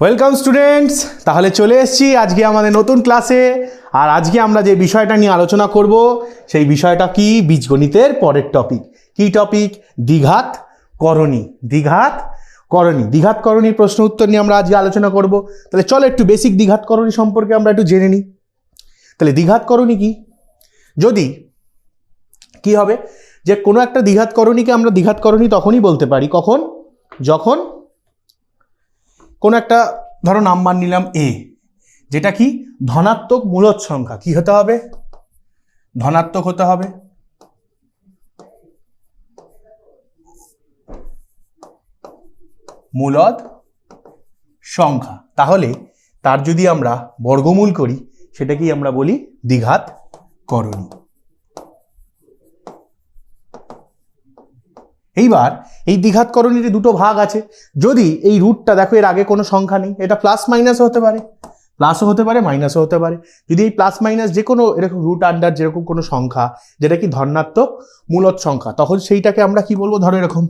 Welcome students, তাহলে চলে এসেছি আজকে আমাদের নতুন ক্লাসে। আর আজকে আমরা যে বিষয়টা নিয়ে আলোচনা করব সেই বিষয়টা কি, বীজগণিতের পরের টপিক। কি টপিক? দ্বিঘাত করণী। দ্বিঘাত করণীর প্রশ্ন উত্তর নিয়ে আমরা আজকে আলোচনা করব। তাহলে চলো একটু বেসিক দ্বিঘাত করণী সম্পর্কে আমরা একটু জেনে নিই। তাহলে দ্বিঘাত করণী কি? যদি কি হবে যে কোনো একটা দ্বিঘাত করণীকে আমরা দ্বিঘাত করণী তখনই বলতে পারি কখন, যখন কোনো একটা ধরো নাম্বার নিলাম এ, যেটা কি ধনাত্মক মূলদ সংখ্যা। কি হতে হবে? ধনাত্মক হতে হবে। মূলদ সংখ্যা। তাহলে তার যদি আমরা বর্গমূল করি সেটাকেই আমরা বলি দ্বিঘাত করণী। এইবার এই দ্বিঘাত করণীর দুটো ভাগ আছে। যদি এই রুটটা দেখো, এর আগে কোনো সংখ্যা নেই, এটা প্লাস মাইনাসও হতে পারে, প্লাসও হতে পারে মাইনাসও হতে পারে। যদি এই প্লাস মাইনাস যে কোনো এরকম রুট আন্ডার যেরকম কোনো সংখ্যা যেটা কি ধনাত্মক মূলদ সংখ্যা, তখন সেইটাকে আমরা কি বলবো, ধরো এরকম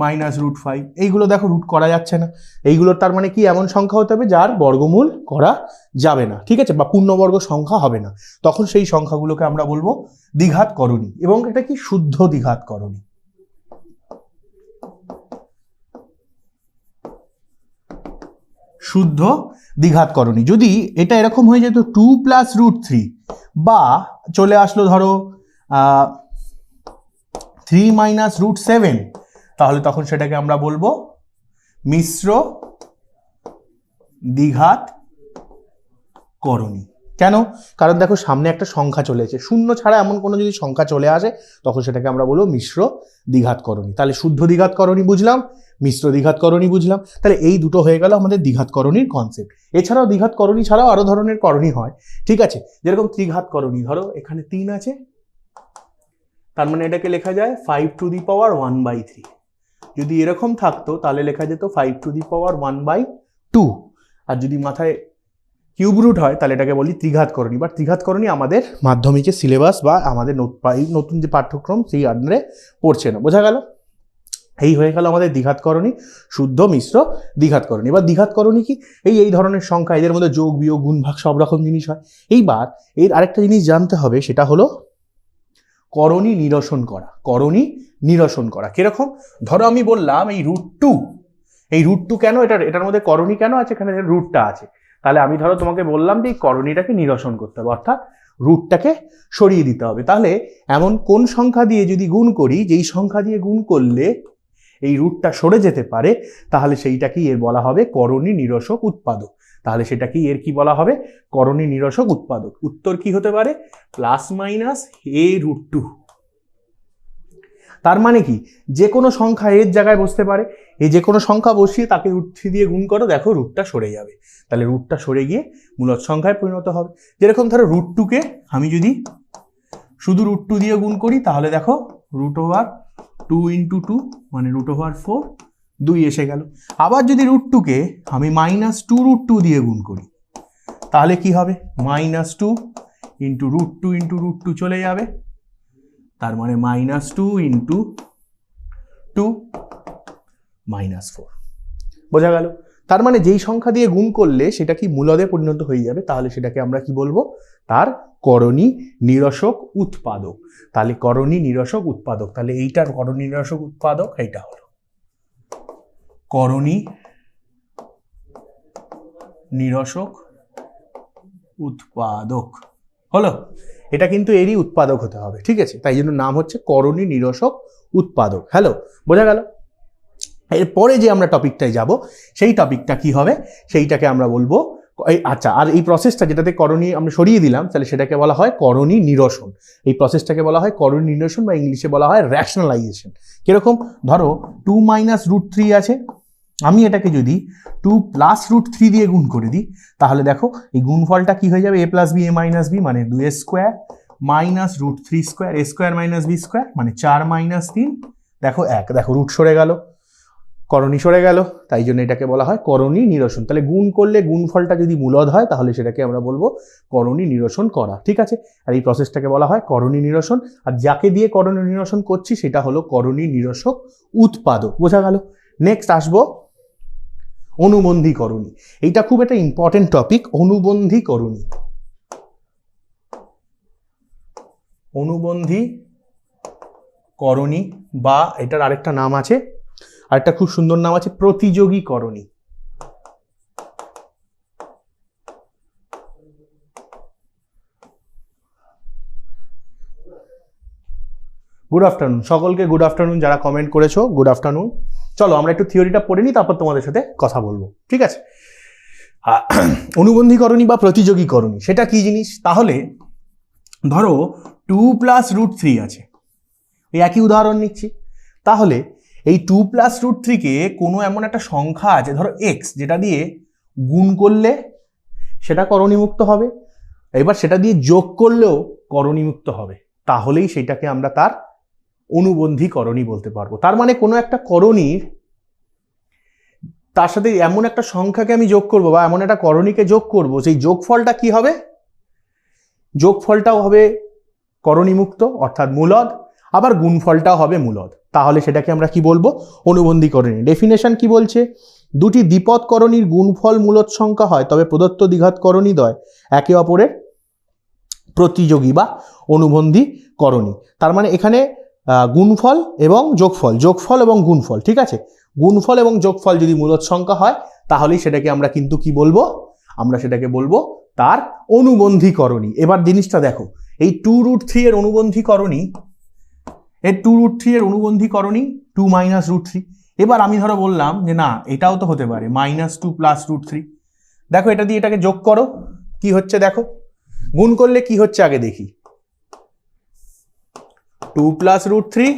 -√5। এইগুলো দেখো রুট করা যাচ্ছে না, এইগুলোর তার মানে কি এমন সংখ্যা হতে হবে যার বর্গমূল করা যাবে না, ঠিক আছে, বা পূর্ণবর্গ সংখ্যা হবে না। তখন সেই সংখ্যাগুলোকে আমরা বলবো দ্বিঘাত করণী। এবং এটা কি শুদ্ধ দ্বিঘাত করণী। শুদ্ধ দ্বিঘাত করণী। যদি এটা এরকম হয়ে যেত 2 + √3 বা চলে আসলো ধরো 3 - √7, তাহলে তখন সেটাকে আমরা বলবো মিশ্র দ্বিঘাত করণী। কেন? কারণ দেখো সামনে একটা সংখ্যা চলে এসেছে, শূন্য ছাড়া এমন কোনো যদি সংখ্যা চলে আসে তখন সেটাকে আমরা বলবো মিশ্র দ্বিঘাত করণী। তাহলে শুদ্ধ দ্বিঘাত করণী বুঝলাম, মিশ্র দ্বিঘাত করণী বুঝলাম। তাহলে এই দুটো হয়ে গেল আমাদের দ্বিঘাত করণীর কনসেপ্ট। এছাড়াও দ্বিঘাত করণী ছাড়াও আরো ধরনের করণী হয়, ঠিক আছে, যেরকম ত্রিঘাত করণী। ধরো এখানে 3 আছে, তার মানে এটাকে লেখা যায় 5⁻1/3। যদি এরকম থাকতো তাহলে লেখা যেত 5⁻1/2। আর যদি মাথায় কিউব রুট হয় তাহলে এটাকে বলি ত্রিঘাত করণী। বা ত্রিঘাত করণী আমাদের মাধ্যমিকের সিলেবাস বা আমাদের নতুন যে পাঠ্যক্রম সেই আন্ডারে পড়ছে না। বোঝা গেল? এই হয়ে গেল আমাদের দ্বিঘাত করণী, শুদ্ধ মিশ্র দ্বিঘাত করণী। এবার দ্বিঘাত করণী কি? এই ধরনের সংখ্যা, এদের মধ্যে যোগ বিয়োগ গুণ ভাগ সব রকম জিনিস হয়। এইবার এর আরেকটা জিনিস জানতে হবে, সেটা হলো করণী নিরসন করা। করণী নিরসন করা কিরকম? ধরো আমি বললাম এই √2 কেন, এটার মধ্যে করণী কেন আছে, এখানে রুটটা আছে। তাহলে আমি ধরো তোমাকে বললাম যে এই করণীটাকে নিরসন করতে হবে, অর্থাৎ রুটটাকে সরিয়ে দিতে হবে। তাহলে এমন কোন সংখ্যা দিয়ে যদি গুণ করি, যেই সংখ্যা দিয়ে গুণ করলে এই রুটটা সরে যেতে পারে, তাহলে সেইটাকেই এর বলা হবে করণী নিরসক উৎপাদক। তাহলে সেটা কি, এর কি বলা হবে? করণী নিরসক উৎপাদক। উত্তর কি হতে পারে? +-a√2। তার মানে কি, যে কোনো সংখ্যা এর জায়গায় বসতে পারে, এই যে কোনো সংখ্যা বসিয়ে তাকে √3 দিয়ে গুণ করো, দেখো রুটটা সরে যাবে। তাহলে রুটটা সরে গিয়ে মূলদ সংখ্যায় পরিণত হবে। যেরকম ধরো √2কে আমি যদি শুধু √2 দিয়ে গুণ করি, তাহলে দেখো √2 × 2 মানে √4, 2 এসে গেল। আবার যদি √2কে আমি -2√2 দিয়ে গুণ করি, তাহলে কি হবে? -2 × √2 × √2 চলে যাবে, তার মানে -2 × 2 -4। বোঝা গেল? তার মানে যেই সংখ্যা দিয়ে গুণ করলে সেটা কি মূলদে পরিণত হয়ে যাবে, তাহলে সেটাকে আমরা কি বলবো? তার করণী নিরসক উৎপাদক। তাহলে করণী নিরসক উৎপাদক, তাহলে এইটার করণী নিরসক উৎপাদক এইটা হলো করণী নিরসক উৎপাদক হলো। এটা কিন্তু এরই উৎপাদক হতে হবে, ঠিক আছে, তাই জন্য নাম হচ্ছে করণী নিরসক উৎপাদক। হ্যালো, বোঝা গেল? এরপরে যে আমরা টপিকটায় যাব, সেই টপিকটা কি হবে, সেইটাকে আমরা বলবো আচ্ছা। আর এই প্রসেসটা যেটাতে করণী আমরা সরিয়ে দিলাম, তাহলে সেটাকে বলা হয় করণী নিরসন। এই প্রসেসটাকে বলা হয় করণী নিরসন, বা ইংলিশে বলা হয় র্যাশনালাইজেশন। কিরকম? ধরো 2 - √3 আছে, আমি এটাকে যদি 2 + √3 দিয়ে গুণ করে দিই, তাহলে দেখো এই গুণফলটা কি হয়ে যাবে? a + b a - b মানে 2a² -√3² a² - b² মানে 4 - 3, দেখো 1, দেখো রুট সরে গেল, করণী সরে গেল, তাই জন্য এটাকে বলা হয় করণী নিরসন। তাহলে গুণ করলে গুণফলটা যদি মূলদ হয় তাহলে সেটাকে আমরা বলবো করণী নিরসন করা, ঠিক আছে। আর এই প্রসেসটাকে বলা হয় করণী নিরসন। আর যাকে দিয়ে করণী নিরসন করছি সেটা হলো করণী নিরসক উৎপাদক। বোঝা গেল? নেক্সট আসবো অনুবন্ধীকরণী। এইটা খুব একটা ইম্পর্টেন্ট টপিক, অনুবন্ধীকরণী। অনুবন্ধীকরণী বা এটার আরেকটা নাম আছে, আরেকটা খুব সুন্দর নাম আছে প্রতিযোগীকরণী। গুড আফটারনুন সকলকে, গুড আফটারনুন যারা কমেন্ট করেছো, গুড আফটারনুন। চলো আমরা একটু থিওরিটা পড়ে নিই, তারপর তোমাদের সাথে কথা বলবো, ঠিক আছে? অনুবন্ধীকরণী বা প্রতিযোগীকরণী সেটা কি জিনিস? তাহলে ধরো 2 + √3 আছে, এই একই উদাহরণ নিচ্ছি। তাহলে এই 2 + √3-কে কোনো এমন একটা সংখ্যা আছে ধরো x, যেটা দিয়ে গুণ করলে সেটা করণীমুক্ত হবে, এবার সেটা দিয়ে যোগ করলেও করণীমুক্ত হবে, তাহলেই সেটাকে আমরা তার অনুবন্ধীকরণী বলতে পারবো। তার মানে কোনো একটা করণীর তার সাথে এমন একটা সংখ্যাকে আমি যোগ করব বা এমন একটা করণীকে যোগ করব, সেই যোগফলটা কি হবে? যোগফলটাও হবে করণীমুক্ত অর্থাৎ মূলদ, আবার গুণফলটাও হবে মূলদ, তাহলে সেটাকে আমরা কি বলবো? অনুবন্ধীকরণী। ডেফিনেশন কি বলছে? দুটি দ্বিপদ করণীর গুণফল মূলদ সংখ্যা হয় তবে প্রদত্ত দ্বিঘাতকরণীদ্বয় একে অপরের প্রতিযোগী বা অনুবন্ধীকরণী। তার মানে এখানে গুণফল এবং যোগফল, যোগফল এবং গুণফল, ঠিক আছে? গুণফল এবং যোগফল যদি মূলদ সংখ্যা হয় তাহলেই সেটাকে আমরা কিন্তু কি বলবো? আমরা সেটাকে বলবো তার অনুবন্ধীকরণী। এবার জিনিসটা দেখো, এই 2 √3 এর অনুবন্ধীকরণী, এর 2 √3 এর অনুবন্ধীকরণী 2 - √3। এবার আমি ধরো বললাম যে না, এটাও তো হতে পারে -2 + √3। দেখো এটা দিয়ে এটাকে যোগ করো, কি হচ্ছে দেখো, গুণ করলে কি হচ্ছে আগে দেখি। 2 + √3,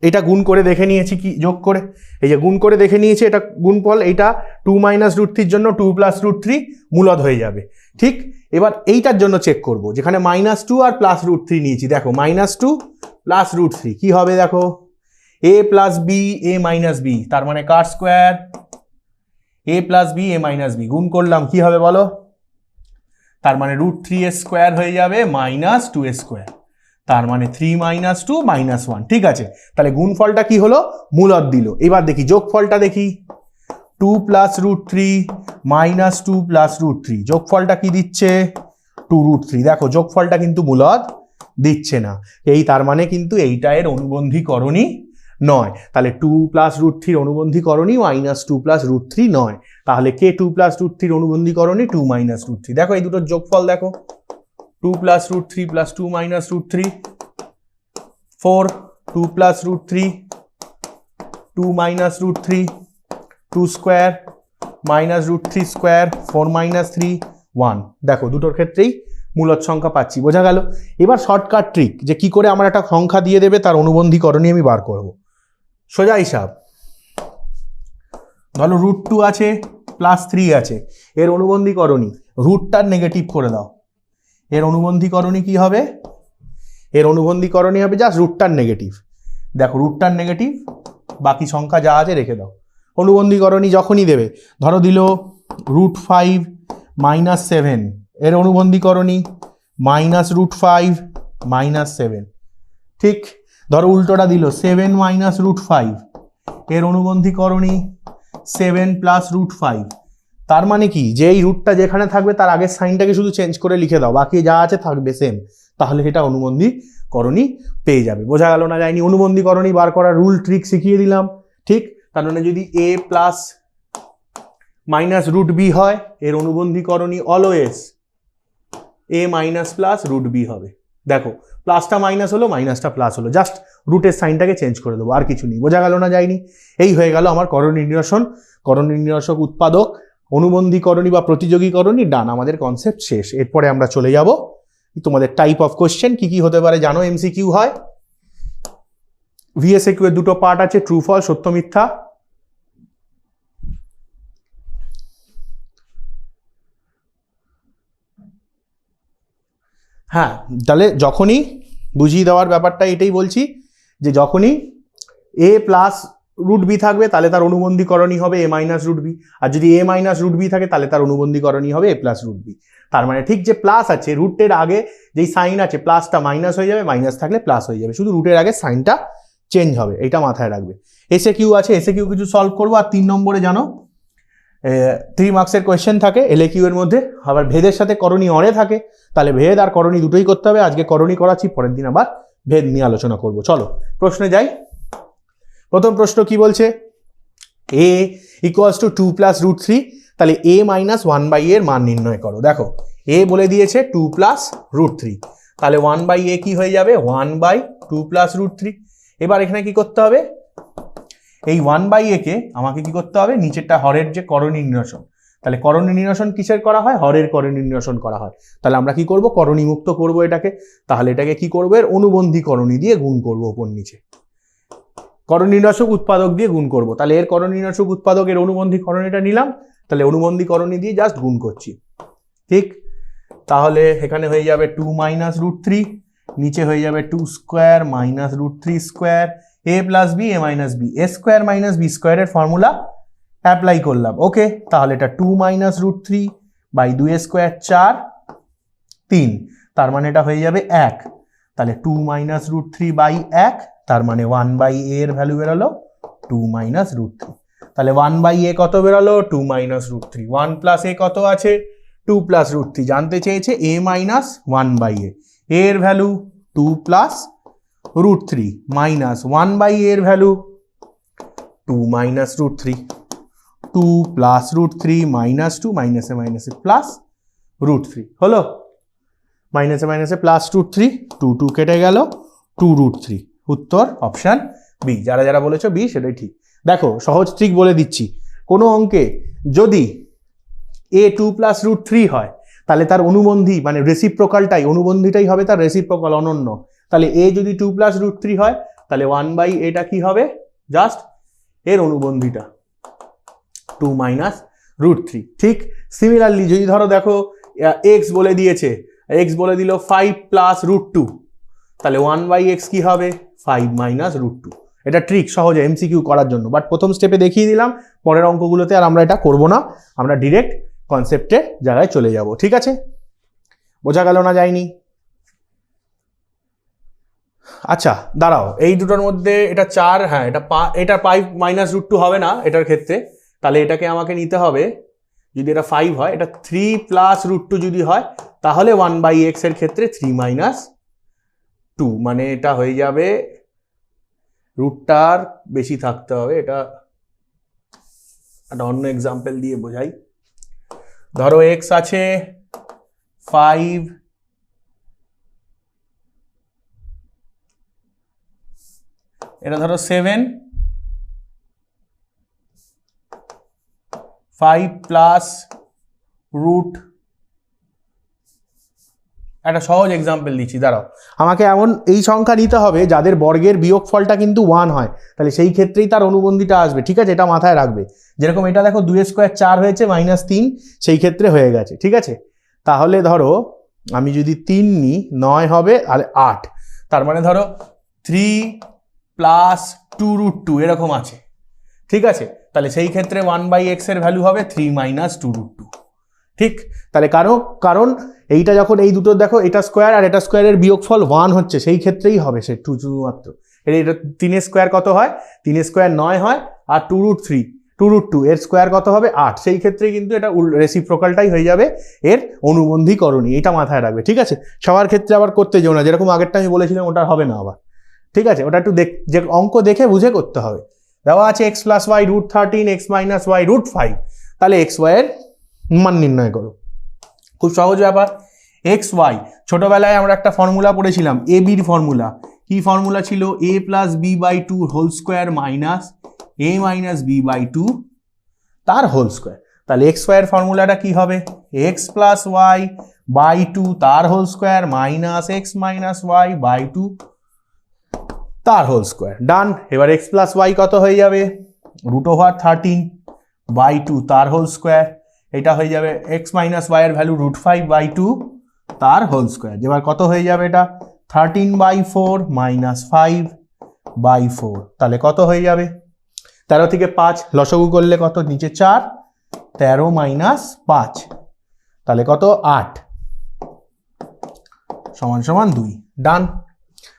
এটা গুণ করে দেখে নিয়েছি, কি যোগ করে, এই যে গুণ করে দেখে নিয়েছি, এটা গুণফল, এটা 2 - √3-র জন্য 2 + √3 মূলদ হয়ে যাবে, ঠিক? এবার এইটার জন্য চেক করব, যেখানে -2 আর +√3 নিয়েছি, দেখো -2 + √3 কি হবে দেখো, a + b a - b, তার মানে কার square, a + b a - b গুণ করলাম কি হবে বলো, তার মানে √3² হয়ে যাবে -2², তার মানে 3 - 2 - 1, ঠিক আছে? তাহলে গুণফলটা কি হলো? মূলদ দিল। এবার দেখি যোগফলটা, দেখি 2 + √3 -2 + √3, যোগফলটা কি দিচ্ছে? 2 √3। দেখো যোগফলটা কিন্তু মূলদ দিচ্ছে না, এই তার মানে কিন্তু এইটা এর অনুবন্ধীকরণী নয়। তাহলে 2 + √3 অনুবন্ধীকরণী -2 + √3 নয়, তাহলে কে 2 + √3 অনুবন্ধীকরণী? 2 - √3। দেখো এই দুটোর যোগফল দেখো, 2 + √3 + 2 - √3 4, 2 + √3 2 - √3 2² -√3² 4 - 3 1। দেখো দুটোর ক্ষেত্রেই মূলদ সংখ্যা পাচ্ছি, বোঝা গেল? এবার শর্টকাট ট্রিক, যে কি করে আমার একটা সংখ্যা দিয়ে দেবে তার অনুবন্ধীকরণী আমি বার করব। সোজা হিসাব, ধরো √2 আছে +3 আছে, এর অনুবন্ধীকরণী রুটটার নেগেটিভ করে দাও, এর অনুবন্ধীকরণী কি হবে? এর অনুবন্ধীকরণী হবে জাস্ট রুটটার নেগেটিভ। দেখো রুটটার নেগেটিভ, বাকি সংখ্যা যা আছে রেখে দাও। অনুবন্ধীকরণী যখনই দেবে, ধরো দিল √5 - 7, এর অনুবন্ধীকরণী -√5 - 7, ঠিক? ধরো উল্টোটা দিল 7 - √5, এর অনুবন্ধীকরণী 7 + √5। তার মানে কি, যে এই রুটটা যেখানে থাকবে তার আগের সাইনটাকে শুধু চেঞ্জ করে লিখে দাও, বাকি যা আছে থাকবে সেম, তাহলে সেটা অনুবন্ধীকরণী পেয়ে যাবে। বোঝা গেল না যায়নি? অনুবন্ধীকরণী বার করার রুল ট্রিক শিখিয়ে দিলাম, ঠিক? তার মানে যদি a + -√b হয়, এর অনুবন্ধীকরণী অলওয়েজ a - +√b হবে। দেখো প্লাসটা মাইনাস হলো, মাইনাসটা প্লাস হলো, জাস্ট রুটের সাইনটাকে চেঞ্জ করে দেবো, আর কিছু নেই। বোঝা গেল না যায়নি? এই হয়ে গেল আমার করণী নিরসন, করণী নিরসক উৎপাদক, অনুবন্ধীকরণী বা প্রতিযোগীকরণী, ডান, আমাদের কনসেপ্ট শেষ। এরপরে আমরা চলে যাব তোমাদের টাইপ অফ কোশ্চেন কি কি হতে পারে জানো। এমসিকিউ হয়, ভিএসকিউ এর দুটো পার্ট আছে, ট্রু ফলস, সত্য মিথ্যা। হ্যাঁ, তাহলে যখনই বুঝিয়ে দেওয়ার ব্যাপারটা এটাই বলছি, যে যখনই a + √b থাকবে তাহলে তার অনুবন্ধীকরণী হবে a - √b, আর যদি a - √b থাকে তাহলে তার অনুবন্ধীকরণী হবে a + √b। তার মানে ঠিক যে প্লাস আছে, রুটের আগে যেই সাইন আছে প্লাসটা মাইনাস হয়ে যাবে, মাইনাস থাকলে প্লাস হয়ে যাবে, শুধু রুটের আগে সাইনটা চেঞ্জ হবে, এইটা মাথায় রাখবে। এসে কিউ আছে, এসে কিউ কিছু সলভ করবো। আর 3 নম্বরে জানো 3 মার্কসের কোয়েশ্চেন থাকে এলএ কিউ এর মধ্যে, আবার ভেদের সাথে করণী অরে থাকে, তাহলে ভেদ আর করণী দুটোই করতে হবে। আজকে করণী করাচ্ছি, পরের দিন আবার ভেদ নিয়ে আলোচনা করব। চলো প্রশ্নে যাই। প্রথম প্রশ্ন কি বলছে, a equals to 2 plus root 3, তাহলে a মাইনাস 1/a এর মান নির্ণয় করো। দেখো a বলে দিয়েছে 2 প্লাস রুট 3, তাহলে 1/a কি হয়ে যাবে 1/2 প্লাস রুট 3। এবার এখানে কি করতে হবে, এই 1/a কে আমাকে কি করতে হবে, নিচেরটা হরের যে করণী নিরসন, তাহলে করণী নিরসন কিসের করা হয়, হরের করণী নিরসন করা হয়। তাহলে আমরা কি করব, করণী মুক্ত করব এটাকে। তাহলে এটাকে কি করবো, এর অনুবন্ধী করণী দিয়ে গুণ করব, উপর নিচে করণী নিরসক উৎপাদক দিয়ে গুণ করব। তাহলে এর করণী নিরসক উৎপাদকের অনুবন্ধী করণীটা নিলাম, তাহলে অনুবন্ধী করণী দিয়ে জাস্ট গুণ করছি, ঠিক। তাহলে এখানে হয়ে যাবে 2 মাইনাস রুট 3, নিচে হয়ে যাবে 2 square minus root 3 square, a plus B A minus B, A square minus B স্কোয়ারের ফর্মুলা অ্যাপ্লাই করলাম। ওকে, তাহলে এটা 2 মাইনাস রুট 3 বাই 2 স্কোয়ার 4 3, তার মানে এটা হয়ে যাবে 1। তাহলে 2 মাইনাস রুট 3 বাই 1, তার মানে 1/a এর ভ্যালু বেরোলো 2 মাইনাস রুট 3। তাহলে 1/a কত বেরোলো 2 মাইনাস রুট 3, 1 প্লাস a কত আছে 2 প্লাস রুট 3। জানতে চেয়েছে a মাইনাস 1/a, এর value 2 plus root 3 minus 1/a এর value 2 minus root 3, 2 plus root 3 minus 2, মাইনাসে মাইনাসে প্লাস রুট 3 হলো, মাইনাসে মাইনাসে প্লাস রুট 3, 2 2 কেটে গেল, 2 রুট 3। উত্তর অপশান বি। যারা যারা বলেছো বি সেটাই ঠিক। দেখো সহজ ট্রিক বলে দিচ্ছি, কোনো অঙ্কে যদি a 2 প্লাস রুট 3 হয়, তাহলে তার অনুবন্ধী মানে রেসিপ্রোকালটাই, অনুবন্ধীটাই হবে তার রেসিপ্রোকাল, অনন্য। তাহলে a যদি 2 প্লাস রুট 3 হয়, তাহলে 1/a কি হবে, জাস্ট এর অনুবন্ধীটা 2 মাইনাস রুট 3, ঠিক। সিমিলারলি যদি ধরো দেখো x বলে দিয়েছে, x বলে দিল 5 প্লাস রুট 2, তাহলে 1/x কি হবে 5 মাইনাস রুট 2। এটা ট্রিক সহজে এমসিকিউ করার জন্য, বাট প্রথম স্টেপে দেখিয়ে দিলাম, পরের অঙ্কগুলোতে আর আমরা এটা করব না, আমরা ডিরেক্ট কনসেপ্টের জায়গায় চলে যাব। ঠিক আছে, বোঝা গেল না যায়নি? আচ্ছা দাঁড়াও, এই দুটোর মধ্যে এটা 4, হ্যাঁ এটা 5 মাইনাস রুট 2 হবে না এটার ক্ষেত্রে, তাহলে এটাকে আমাকে নিতে হবে, যদি এটা 5 হয়, এটা 3 প্লাস রুট 2 যদি হয়, তাহলে 1/x এর ক্ষেত্রে 3 মাইনাস 2, মানে এটা হয়ে যাবে, রুটটার বেশি থাকতে হবে। এটা একটা অন্য এক্সাম্পল দিয়ে বোঝাই। ধরো x আছে 5, এটা ধরো 7, 5 প্লাস রুট, একটা সহজ এক্সাম্পল দিচ্ছি, দাঁড়াও। আমাকে এমন এই সংখ্যা নিতে হবে যাদের বর্গের বিয়োগফলটা কিন্তু 1 হয়, তাহলে সেই ক্ষেত্রেই তার অনুবন্ধীটা আসবে। ঠিক আছে, এটা মাথায় রাখবে। যেরকম এটা দেখো 2 স্কোয়ার 4 হয়েছে মাইনাস 3, সেই ক্ষেত্রে হয়ে গেছে। ঠিক আছে, তাহলে ধরো আমি যদি 3 নিই 9 হবে আর 8, তার মানে ধরো 3 প্লাস 2 রুট 2 এরকম আছে। ঠিক আছে, তাহলে সেই ক্ষেত্রে 1/x এর ভ্যালু হবে 3 মাইনাস 2 রুট 2। ঠিক, তাহলে কারণ এইটা যখন এই দুটো দেখো, এটা স্কোয়ার আর এটা স্কোয়ারের বিয়োগফল 1 হচ্ছে, সেই ক্ষেত্রেই হবে সে 2 শুধুমাত্র। এটা 3 স্কোয়ার কত হয়, 3 স্কোয়ার 9 হয়, আর 2 রুট 3 2 রুট 2 এর স্কোয়ার কত হবে 8, সেই ক্ষেত্রে কিন্তু এটা রেসিপ্রোকালটাই হয়ে যাবে এর অনুবন্ধী করণী, এটা মাথায় রাখবে। ঠিক আছে, সবার ক্ষেত্রে আবার করতে যেও না, যেরকম আগেরটা আমি বলেছিলাম ওটা হবে না আবার। ঠিক আছে, ওটা একটু যে অঙ্ক দেখে বুঝে করতে হবে। দেওয়া আছে x plus Y root 13, x minus Y root 5, তাহলে এক্স ওয়াই এর মান নির্ণয় করো। খুব সহজ ব্যাপার। এক্স ওয়াই ছোটবেলায় আমরা একটা ফর্মুলা পড়েছিলাম, এ বির ফর্মুলা। কি ফর্মুলা ছিল, a plus B by 2 whole square minus a minus B by 2 তার হোল স্কোয়ার। তাহলে এক্স ওয়াই এর ফর্মুলাটা কি হবে, x প্লাস ওয়াই বাই 2 তার whole square minus X minus Y by 2 তার হোল স্কোয়ার। ডান। এবার x প্লাস ওয়াই কত হয়ে যাবে, রুট ওভার 13 বাই 2 তার হোল স্কোয়ার, এটা হয়ে যাবে x মাইনাস ওয়াই এর ভ্যালু রুট 5 বাই 2 তার হোল স্কোয়ার। এবার কত হয়ে যাবে, এটা 13/4 মাইনাস 5 বাই 4, তাহলে কত হয়ে যাবে, 13 থেকে 5 লসগু করলে কত, নিচে 4, 13 মাইনাস 5, তাহলে কত 8 সমান সমান 2। ডান।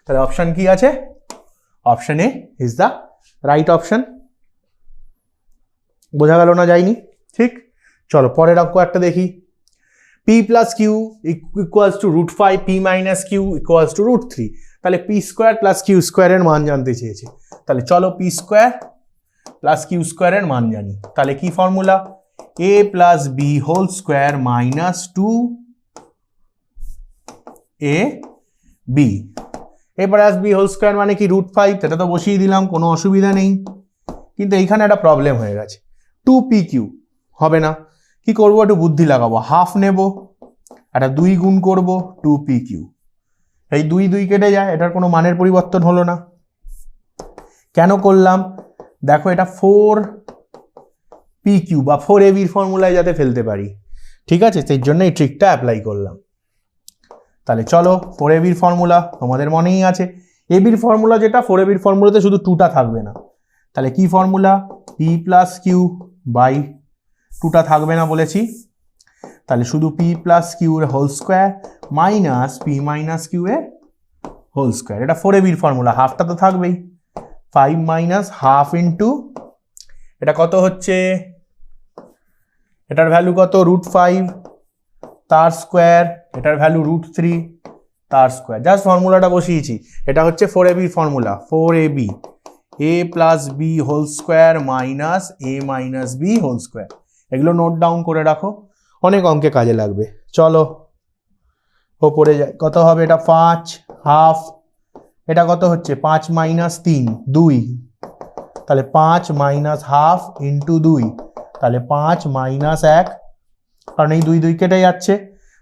তাহলে অপশান কি আছে, option A is the right option. বোঝা গেল না যায়নি? ঠিক, চলো পরের অঙ্ক একটা দেখি। p plus Q equals to √5, p minus Q equals to √3। তাহলে p স্কোয়ার প্লাস কিউ স্কোয়ারের মান জানতে চেয়েছে। তাহলে চলো p স্কোয়ার প্লাস কিউ স্কোয়ারের মান জানি। তাহলে কি formula? a plus B whole square minus 2ab। a plus B whole square মানে কি √5, এটা তো বসিয়ে দিলাম, কোনো অসুবিধা নেই। কিন্তু এইখানে একটা প্রবলেম হয়ে গেছে, 2pq হবে না। কি করবো? একটু বুদ্ধি লাগাবো, হাফ নেব, একটা 2 গুণ করবো 2pq। এই 2 2 কেটে যায়, এটার কোনো মানের পরিবর্তন হলো না। কেন করলাম? দেখো এটা 4pq বা 4ab ফর্মুলায় যাতে ফেলতে পারি, ঠিক আছে, সেই জন্য এই ট্রিকটা অ্যাপ্লাই করলাম। তাহলে চলো 4ab ফর্মুলা তোমাদের মনেই আছে। ab ফর্মুলা যেটা, 4ab ফর্মুলাতে শুধু 2টা থাকবে না। তাহলে কি formula? p plus Q by 2টা থাকবে না বলেছি, তাহলে শুধু p প্লাস কিউ এর whole square minus p minus Q এর হোল স্কোয়ার। এটা 4ab ফর্মুলা, হাফটা তো থাকবেই। 5 মাইনাস হাফ ইন্টু, এটা কত হচ্ছে? এটার ভ্যালু কত? √5 তার স্কোয়ার, এটার ভ্যালু √3 তার স্কোয়ার। জাস্ট ফর্মুলাটা বসিয়েছি। এটা হচ্ছে 4ab formula, 4ab a plus B whole square minus a minus B whole square. এগুলো নোট ডাউন করে রাখো, অনেক অঙ্কে কাজে লাগবে। চলো ওপরে যাই, কত হবে? এটা 5 হাফ, এটা কত হচ্ছে? 5 মাইনাস 3 2, তাহলে 5 মাইনাস হাফ ইন্টু 2, তাহলে 5 মাইনাস 1, কারণ এই 2 2 কেটে যাচ্ছে,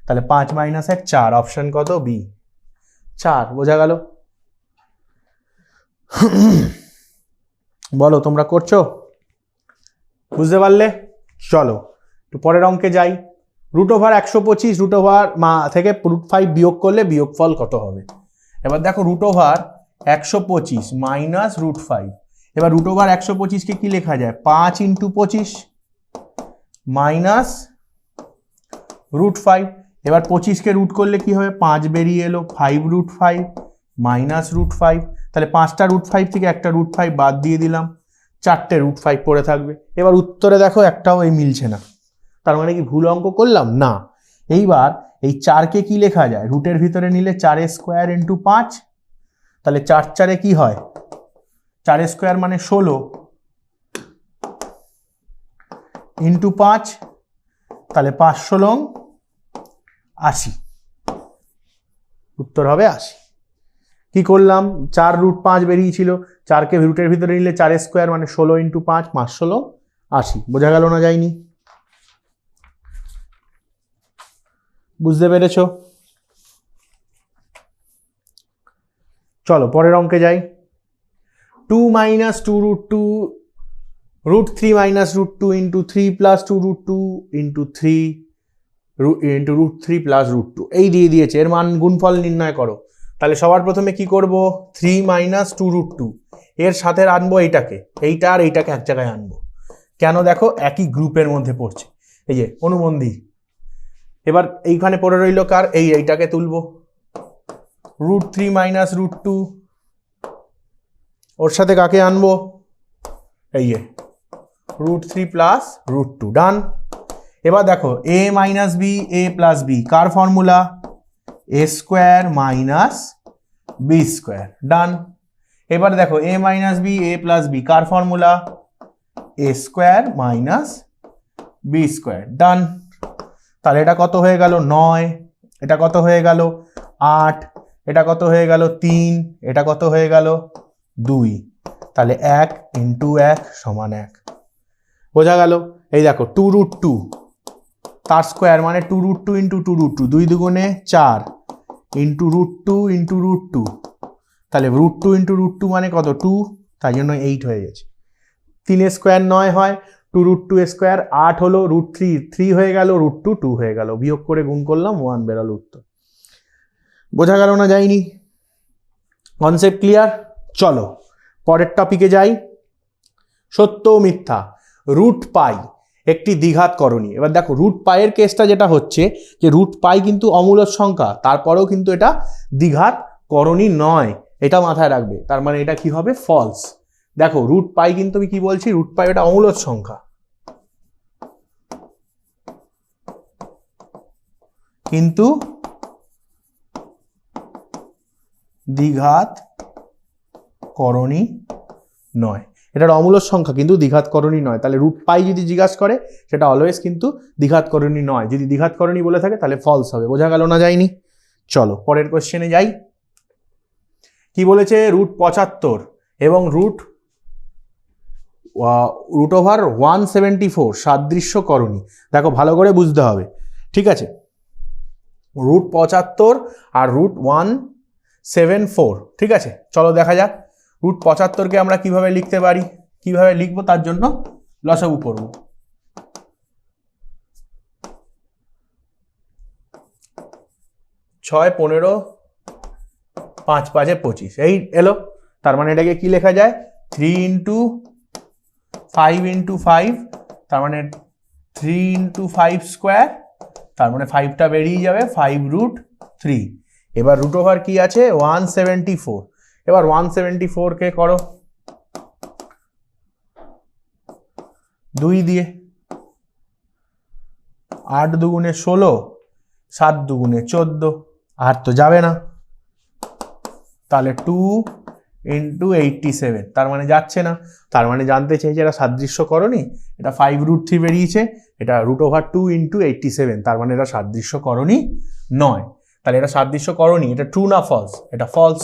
তাহলে 5 মাইনাস 1 4। অপশন কত? বি 4। বোঝা গেল? বলো তোমরা করছো? বুঝতে পারলে? চলো একটু পরের অঙ্কে যাই। √125 থেকে √5 বিয়োগ করলে বিয়োগফল কত হবে? এবার দেখো √125 মাইনাস √5। এবার √125কে কি লেখা যায়? 5 ইন্টু 25 মাইনাস √5। এবার 25কে রুট করলে কি হবে? 5 বেরিয়ে এলো, 5√5 মাইনাস √5। তাহলে 5টা √5 থেকে একটা √5 বাদ দিয়ে দিলাম, 4টে √5 পড়ে থাকবে। এবার উত্তরে দেখো একটাও এই মিলছে না, তার মানে কি ভুল অঙ্ক করলাম? না। এইবার এই 4কে কি লেখা যায়? রুটের ভিতরে নিলে 4 স্কোয়ার ইন্টু 5, তাহলে 4 4 কি হয়? 4 স্কোয়ার মানে 16 ইন্টু 5, তাহলে 5 16 80। উত্তর হবে 80। কি করলাম? 4√5 বেরিয়েছিল, 4কে রুটের ভিতরে নিলে 4 স্কোয়ার মানে 16 ইন্টু 5, 5 16 80। বোঝা গেল না যায়নি? বুঝতে পেরেছ? চলো পরের অঙ্কে যাই। 2 minus 2√2 √3 minus √2 into 3 plus 2√2 into 3 into √3 plus √2 এই দিয়ে দিয়েছে। এর মান গুণফল নির্ণয় করো। তাহলে সবার প্রথমে কি করব? 3 মাইনাস 2√2 এর সাথে আনবো এইটাকে, এইটা আর এইটাকে এক জায়গায় আনবো। কেন? দেখো একই গ্রুপের মধ্যে পড়ছে, এই যে অনুবন্ধী। এবার এইখানে পড়ে রইল কার? এইটাকে তুলবো, √3 মাইনাস √2, ওর সাথে কাকে আনবো? এই যে √3 প্লাস √2। ডান। এবার দেখো a minus B A plus B কার formula? a square minus B square. Done. এবার দেখো a minus B A plus B কার formula? a square minus B square. Done. তাহলে এটা কত হয়ে গেল? 9, এটা কত হয়ে গেল? 8, এটা কত হয়ে গেল? 3, এটা কত হয়ে গেল? 2। তাহলে 1 ইন্টু 1 সমান 1। বোঝা গেল? এই দেখো 2√2 তার স্কোয়ার মানে 2√2 ইন্টু 2√2, 2 দুগুণে 4 ইন্টু √2 ইন্টু √2, তাহলে √2 ইন্টু √2 মানে কত? 2, তাই জন্য 8 হয়ে গেছে। 3 স্কোয়ার 9 হয়, 2√2 স্কোয়ার 8 হলো, √3 3 হয়ে গেল, √2 2 হয়ে গেল, বিয়োগ করে গুণ করলাম 1 বেরোলো উত্তর। বোঝা গেল না যায়নি? Concept clear? চলো পরের টপিকে যাই। সত্য ও মিথ্যা। √π একটি দ্বিঘাত করণী। এবার দেখো √π এর কেসটা যেটা হচ্ছে যে √π কিন্তু অমূলদ সংখ্যা, তারপরেও কিন্তু এটা দ্বিঘাত করণী নয়। এটা মাথায় রাখবে, তার মানে এটা কি হবে, ফলস। দেখো রুট পাই কিন্তু আমি কি বলছি, রুট পাই এটা অমূলদ সংখ্যা, কিন্তু দ্বিঘাত করণী নয়। এটার অমূলদ সংখ্যা কিন্তু দ্বিঘাত করণী নয়। তাহলে রুট পাই যদি জিজ্ঞাসা করে সেটা অলওয়েজ কিন্তু দ্বিঘাত করণী নয়। যদি দ্বিঘাত করণী বলে থাকে তাহলে ফলস হবে। বোঝা গেল না যায়নি? চলো পরের কোশ্চেনে যাই। কি বলেছে, রুট 75 এবং রুট ওভার 174 সাদৃশ্য করণী। দেখো ভালো করে বুঝতে হবে, ঠিক আছে? রুট 75 আর রুট 174, ঠিক আছে? চলো দেখা যাক রুট 75কে আমরা কিভাবে লিখতে পারি। কিভাবে লিখবো তার জন্য লসাগু করব। 6 15 5 5 25 এই এলো। তার মানে এটাকে কি লেখা যায়, 3 ইন্টু 5 ইন্টু 5, তার মানে 3 ইন্টু 5 স্কোয়ার, তার মানে 5টা বেরিয়ে যাবে, 5 রুট 3। এবার রুট ওভার কি আছে, 174। এবার 174কে করো 2 দিয়ে, 8 দুগুণে 16, 7 দুগুণে 14, আর তো যাবে না, তাহলে 2 ইন্টু 87, তার মানে যাচ্ছে না। তার মানে জানতে চাইছে এটা সাদৃশ্য করণী। এটা 5 রুট 3 বেরিয়েছে, এটা রুট ওভার 2 ইন্টু 87, তার মানে এটা সাদৃশ্য করণী নয়। তাহলে এটা সাদৃশ্য করণী, এটা ট্রু না ফলস? এটা ফলস।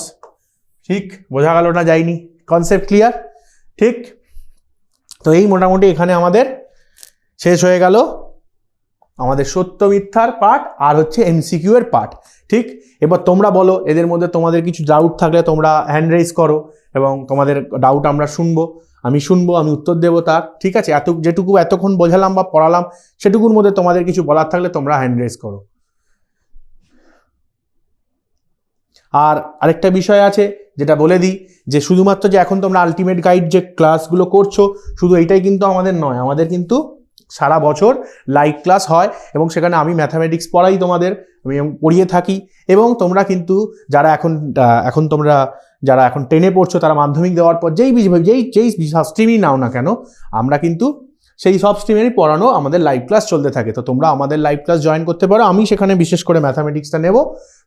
ঠিক, বোঝা গেল না যায়নি? Concept clear? ঠিক। তো এই মোটামুটি এখানে আমাদের শেষ হয়ে গেল আমাদের সত্য মিথ্যার পার্ট আর হচ্ছে এমসিকিউ এর পার্ট। ঠিক, এবার তোমরা বলো এদের মধ্যে তোমাদের কিছু ডাউট থাকলে তোমরা হ্যান্ড রেজ করো এবং তোমাদের ডাউট আমরা শুনবো, আমি উত্তর দেবো তার। ঠিক আছে, যেটুকু এতক্ষণ বোঝালাম বা পড়ালাম সেটুকুর মধ্যে তোমাদের কিছু বলার থাকলে তোমরা হ্যান্ড রেজ করো। আর আরেকটা বিষয় আছে যেটা বলে দিই, যে শুধুমাত্র যে এখন তোমরা আলটিমেট গাইড যে ক্লাসগুলো করছো শুধু এইটাই কিন্তু আমাদের নয়, আমাদের কিন্তু সারা বছর লাইভ ক্লাস হয় এবং সেখানে আমি ম্যাথামেটিক্স পড়াই, তোমাদের আমি পড়িয়ে থাকি। এবং তোমরা কিন্তু যারা যারা এখন 10-এ পড়ছো, তারা মাধ্যমিক দেওয়ার পর যেই স্ট্রিমই নাও না কেন, আমরা কিন্তু সেই সব স্ট্রিমেরই পড়ানো আমাদের লাইভ ক্লাস চলতে থাকে। তো তোমরা আমাদের লাইভ ক্লাস জয়েন করতে পারো। আমি সেখানে বিশেষ করে ম্যাথামেটিক্সটা নেব।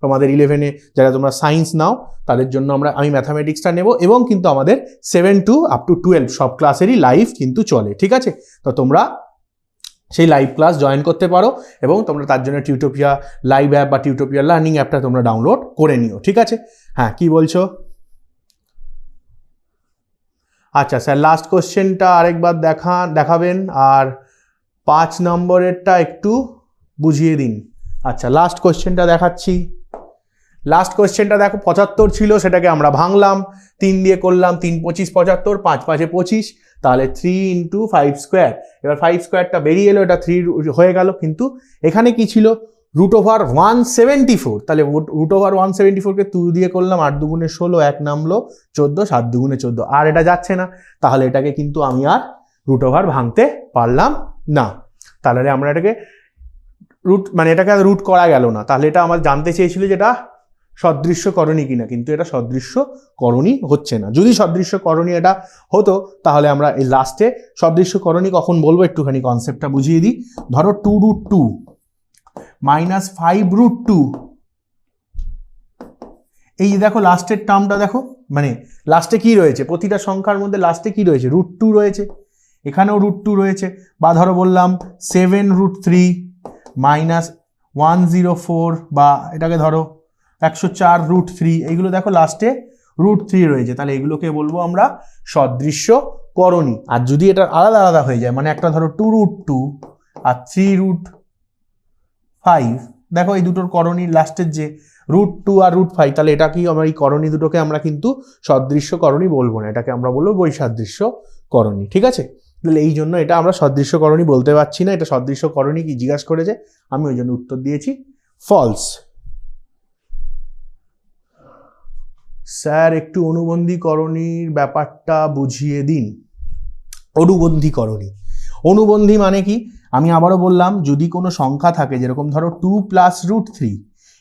তোমাদের 11-এ যারা তোমরা সায়েন্স নাও তাদের জন্য আমি ম্যাথামেটিক্সটা নেব, এবং কিন্তু আমাদের 7 to up to 12 সব ক্লাসেরই লাইভ কিন্তু চলে। ঠিক আছে, তো তোমরা সেই লাইভ ক্লাস জয়েন করতে পারো এবং তোমরা তার জন্য টিউটোপিয়া লাইভ অ্যাপ বা টিউটোপিয়া লার্নিং অ্যাপটা তোমরা ডাউনলোড করে নিও। ঠিক আছে, হ্যাঁ কি বলছো? আচ্ছা স্যার, লাস্ট কোশ্চেনটা আরেকবার দেখাবেন, আর 5 নম্বরেরটা একটু বুঝিয়ে দিন। আচ্ছা লাস্ট কোশ্চেনটা দেখাচ্ছি। লাস্ট কোশ্চেনটা দেখো 75 ছিল, সেটাকে আমরা ভাঙলাম, 3 দিয়ে করলাম, 3 25 75, 5 5 25, তাহলে 3 ইন্টু 5 স্কোয়ার। এবার 5 স্কোয়ারটা বেরিয়ে এলো, এটা 3 হয়ে গেল, কিন্তু এখানে কি ছিল, রুট ওভার 174। তাহলে রুট ওভার 174কে 2 দিয়ে করলাম, 8 দুগুণে 16, 1 নামলো 14, 7 দুগুণে 14, আর এটা যাচ্ছে না। তাহলে এটাকে কিন্তু আমি আর রুট ওভার ভাঙতে পারলাম না। তাহলে আমরা এটাকে এটাকে রুট করা গেল না। তাহলে এটা আমার জানতে চেয়েছিল যেটা সদৃশ্য করণী কিনা, কিন্তু এটা সদৃশ্য করণী হচ্ছে না। যদি সদৃশ্য করণী এটা হতো তাহলে আমরা এই লাস্টে সদৃশ্য করণী কখন বলবো একটুখানি কনসেপ্টটা বুঝিয়ে দিই। ধরো 2 রুট 2 মাইনাস 5 রুট 2, এই দেখো লাস্টের টার্মটা দেখো, মানে লাস্টে কি রয়েছে, প্রতিটা সংখ্যার মধ্যে লাস্টে কি রয়েছে, রুট 2 রয়েছে, এখানেও রুট 2 রয়েছে। বা ধরো বললাম 7 রুট 3 মাইনাস 104, বা এটাকে ধরো 104 রুট 3, এইগুলো দেখো লাস্টে রুট 3 রয়েছে। তাহলে এগুলোকে বলবো আমরা সদৃশ্য করণী। আর যদি এটা আলাদা আলাদা হয়ে যায়, মানে একটা ধরো 2 রুট 2 আর 3 রুট 5, দেখো এই দুটোর করণীর লাস্টের যে রুট 2 আর রুট 5, তাহলে এটা কি আমরা এই করণী দুটোকে আমরা কিন্তু সদৃশ্য করণী বলবো না, এটাকে আমরা বলবো বৈসাদৃশ্য করণী। ঠিক আছে, তাহলে এই জন্য এটা আমরা সদৃশ্য করণী বলতে পারছি না। এটা সদৃশ্য করণী কি জিজ্ঞাসা করেছে, আমি ওই জন্য উত্তর দিয়েছি ফলস। স্যার একটু অনুবন্ধীকরণীর ব্যাপারটা বুঝিয়ে দিন। অনুবন্ধী মানে কি, আমি আবারও বললাম, যদি কোনো সংখ্যা থাকে, যেরকম ধরো 2 প্লাস রুট 3,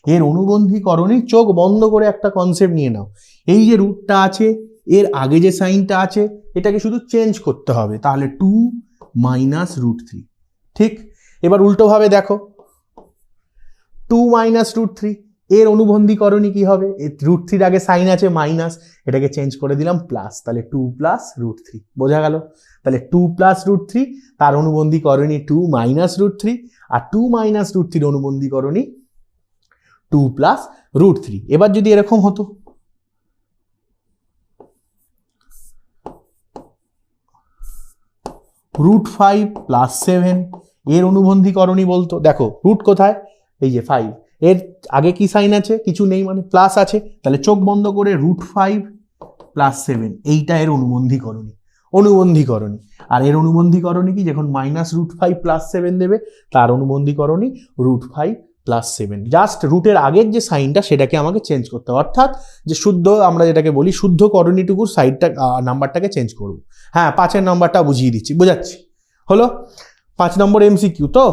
এর অনুবন্ধীকরণী চোখ বন্ধ করে একটা কনসেপ্ট নিয়ে নাও, এই যে রুটটা আছে এর আগে যে সাইনটা আছে এটাকে শুধু চেঞ্জ করতে হবে, তাহলে 2 মাইনাস রুট 3। ঠিক, এবার উল্টোভাবে দেখো 2 মাইনাস রুট 3, এর অনুবন্ধীকরণী কি হবে? রুট 3 আগে সাইন আছে মাইনাস, এটাকে চেঞ্জ করে দিলাম প্লাস, তাহলে 2 প্লাস রুট 3। বোঝা গেল? তাহলে 2 প্লাস রুট 3, তার অনুবন্ধীকরণী 2 মাইনাস রুট 3, আর 2 মাইনাস রুট 3 অনুবন্ধীকরণী 2 প্লাস রুট 3। এবার যদি এরকম হতো রুট 5 প্লাস 7, এর অনুবন্ধীকরণী বলতো, দেখো রুট কোথায়, এই যে 5, এর আগে কি সাইন আছে? কিছু নেই, মানে প্লাস আছে, তাহলে চোখ বন্ধ করে রুট 5 প্লাস 7, এইটা এর অনুবন্ধীকরণী। আর এর অনুবন্ধীকরণী কি? যখন মাইনাস রুট 5 প্লাস 7 দেবে তার অনুবন্ধীকরণী রুট 5 প্লাস 7। জাস্ট রুটের আগের যে সাইনটা সেটাকে আমাকে চেঞ্জ করতে হবে, অর্থাৎ যে শুদ্ধ, আমরা যেটাকে বলি শুদ্ধ করণীটুকুর সাইডটা নাম্বারটাকে চেঞ্জ করব। হ্যাঁ, 5-এর নাম্বারটা বুঝিয়ে দিচ্ছি, বোঝাচ্ছি। হলো 5 নম্বর এমসিকিউ, তো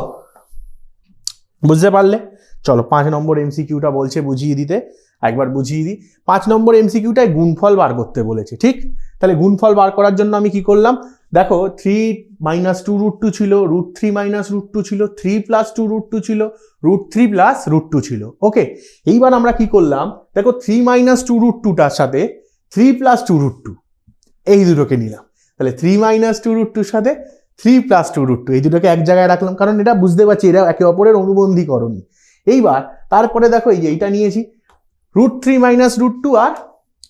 বুঝতে পারলে? চলো 5 নম্বর এমসিকিউটা বলছে বুঝিয়ে দিতে, একবার বুঝিয়ে দিই। 5 নম্বর এমসিকিউটায় গুণফল বার করতে বলেছে। ঠিক, তাহলে গুণফল বার করার জন্য আমি কি করলাম? দেখো 3 মাইনাস 2 রুট 2 ছিল, রুট 3 মাইনাস রুট 2 ছিল, 3 প্লাস 2 রুট 2 ছিল, রুট 3 প্লাস রুট 2 ছিল। ওকে, এইবার আমরা কি করলাম? দেখো 3 মাইনাস 2 রুট 2টার সাথে 3 প্লাস 2 রুট 2 এই দুটোকে নিলাম, তাহলে 3 মাইনাস 2 রুট 2 সাথে 3 প্লাস 2 রুট 2 এই দুটোকে এক জায়গায় রাখলাম, কারণ এটা বুঝতে পারছি এরা একে অপরের অনুবন্ধীকরণী। এইবার তারপরে দেখো এই যে এইটা নিয়েছি রুট 3 মাইনাস রুট 2 আর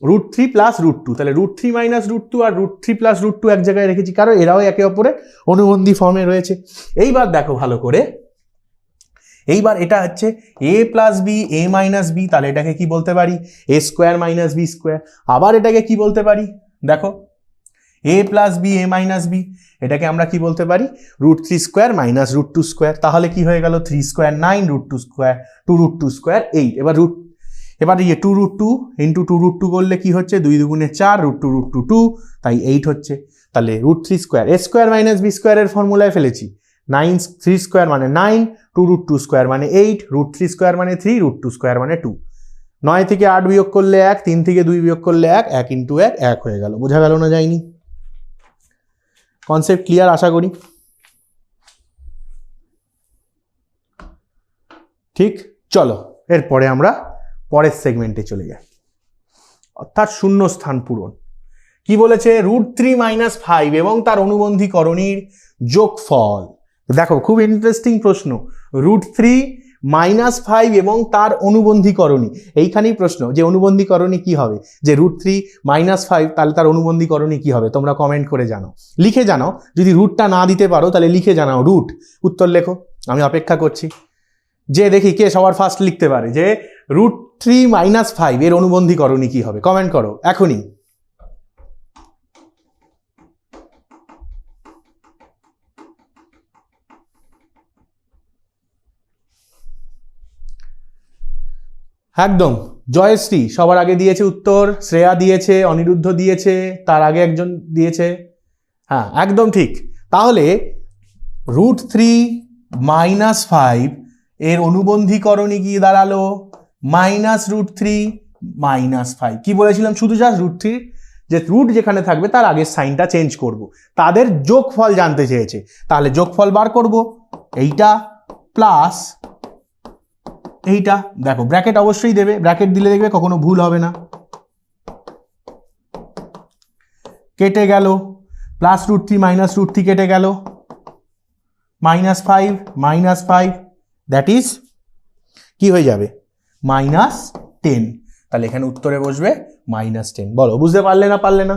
রুট 3 প্লাস রুট 2, তাহলে রুট 3 মাইনাস রুট 2 আর রুট 3 প্লাস রুট 2 এক জায়গায় রেখেছি, কারণ এরাও একে অপরের অনুবন্ধী ফর্মে রয়েছে। এইবার দেখো ভালো করে, এইবার এটা হচ্ছে A plus B A minus B, তাহলে এটাকে কি বলতে পারি? A square minus B square. আবার এটাকে কি বলতে পারি? দেখো A plus B A minus B, এটাকে আমরা কি বলতে পারি? Root 3 square minus root 2 square. তাহলে কি হয়ে গেল? 3 square 9, root 2 square 2 root 2 square 8। এবার 2 রুট 2 ইন্টু 2 রুট 2 করলে কি হচ্ছে? 2 দুগুণে 4, রুট 2 রুট 2 2, তাই 8 হচ্ছে। তাহলে রুট 3 স্কোয়ার এ স্কোয়ার মাইনাস বি স্কোয়ারের ফর্মুলায় ফেলেছি। 3 স্কোয়ার মানে 9, 2 রুট 2 স্কোয়ার মানে 8, রুট 3 স্কোয়ার মানে 3, রুট 2 স্কোয়ার মানে 2। 9 থেকে 8 বিয়োগ করলে 1, 3 থেকে 2 বিয়োগ করলে 1, 1 ইন্টু 1 1 হয়ে গেল। বোঝা গেল না যায়নি? কনসেপ্ট ক্লিয়ার আশা করি। ঠিক, চলো এরপরে আমরা পরের সেগমেন্টে চলে যাই, অর্থাৎ শূন্য স্থান পূরণ। কি বলেছে? রুট 3 মাইনাস 5 এবং তার অনুবন্ধীকরণীর যোগফল। দেখো খুব ইন্টারেস্টিং প্রশ্ন, রুট 3 মাইনাস 5 এবং তার অনুবন্ধীকরণী। এইখানেই প্রশ্ন যে অনুবন্ধীকরণী কি হবে, যে রুট 3 মাইনাস 5 তাহলে তার অনুবন্ধীকরণী কি হবে? তোমরা কমেন্ট করে জানাও, লিখে জানাও। যদি রুটটা না দিতে পারো তাহলে লিখে জানাও রুট, উত্তর লেখো, আমি অপেক্ষা করছি। যে দেখি কে সবার ফার্স্ট লিখতে পারে যে রুট 3 মাইনাস 5 এর অনুবন্ধীকরণী কি হবে, কমেন্ট করো এখনই। একদম, জয়শ্রী সবার আগে দিয়েছে উত্তর, শ্রেয়া দিয়েছে, অনিরুদ্ধ দিয়েছে, তার আগে একজন দিয়েছে। হ্যাঁ একদম ঠিক। তাহলে রুট 3 মাইনাস 5 এর অনুবন্ধীকরণী কি দাঁড়ালো? Minus root 3 minus 5। কি বলেছিলাম? শুধু জাস্ট রুট 3 যে রুট যেখানে থাকবে তার আগের সাইনটা চেঞ্জ করব, তাদের যোগফল জানতে চেয়েছে। তাহলে যোগফল বার করব, এইটা প্লাস এইটা। দেখো ব্র্যাকেট অবশ্যই দেবে, ব্র্যাকেট দিলে দেখবে কখনো ভুল হবে না। কেটে গেল, প্লাস রুট 3 মাইনাস রুট 3 কেটে গেল, মাইনাস 5 দ্যাট ইজ কি হয়ে যাবে? মাইনাস 10। তাহলে এখানে উত্তরে বসবে মাইনাস 10। বলো বুঝতে পারলে না পারলে না?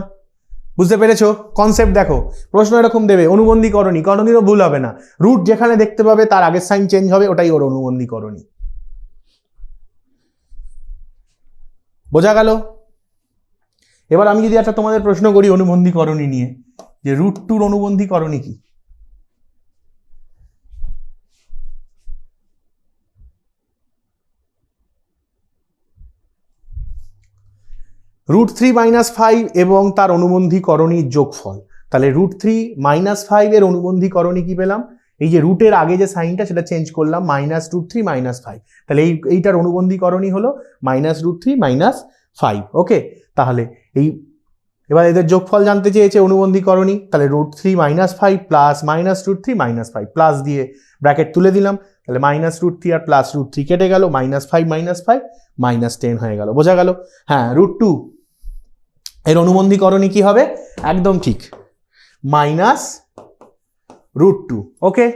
বুঝতে পেরেছো কনসেপ্ট? দেখো প্রশ্ন এরকম দেবে, অনুবন্ধীকরণী, কোনোদিনও ভুল হবে না। রুট যেখানে দেখতে পাবে তার আগের সাইন চেঞ্জ হবে, ওটাই ওর অনুবন্ধীকরণী। বোঝা গেল? এবার আমি যদি একটা তোমাদের প্রশ্ন করি অনুবন্ধীকরণী নিয়ে, যে রুট 2 অনুবন্ধীকরণী কি? রুট 3 মাইনাস 5 এবং তার অনুবন্ধীকরণীর যোগফল। তাহলে রুট 3 মাইনাস 5 এর অনুবন্ধীকরণী কি পেলাম? এই যে রুটের আগে যে সাইনটা সেটা চেঞ্জ করলাম, -√3 -5, তাহলে এইটার অনুবন্ধীকরণই হলো -√3 -5। ওকে, তাহলে এবার এদের যোগফল জানতে চেয়েছে অনুবন্ধীকরণী, তাহলে √3 -5 প্লাস -√3 -5 প্লাস দিয়ে ব্র্যাকেট তুলে দিলাম, তাহলে -√3 আর +√3 কেটে গেল, -5 -5 -10 হয়ে গেল। বোঝা গেল? হ্যাঁ, √2 এর অনুবন্ধীকরণী কি হবে? একদম ঠিক, -√2। ওকে,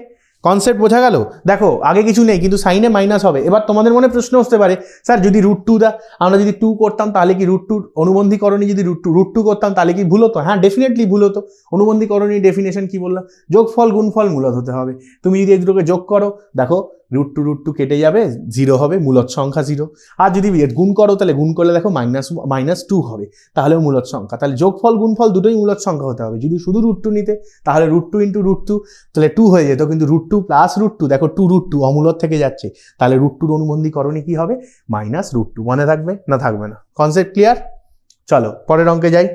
কনসেপ্ট বোঝা গেল? দেখো আগে কিছু নেই কিন্তু সাইনে মাইনাস হবে। এবার তোমাদের মনে প্রশ্ন আসতে পারে, স্যার যদি √2 আমরা যদি 2 করতাম তাহলে কি √2 অনুবন্ধীকরণী যদি √2 করতাম তাহলে কি ভুল হতো? হ্যাঁ, ডেফিনেটলি ভুল হতো। অনুবন্ধীকরণী ডেফিনেশন কি বললাম? যোগফল গুণফল মূলদ হতে হবে। তুমি যদি এই দুটোকে যোগ করো, দেখো √2 কেটে যাবে, 0 হবে, মূলদ সংখ্যা 0। আর যদি গুণ করো তাহলে গুণ করলে দেখো -2 হবে, তাহলেও মূলদ সংখ্যা। তাহলে যোগফল গুণফল দুটোই মূলদ সংখ্যা হতে হবে। যদি শুধু √2 নিতে তাহলে √2 × √2 তাহলে 2 হয়ে যেত, কিন্তু √2 + √2 দেখো 2√2 অমূলদ থেকে যাচ্ছে, তাহলে √2 অনুবন্ধীকরণী কি হবে? -√2। মনে থাকবে না থাকবে না? Concept clear? চলো পরের অঙ্কে যাই।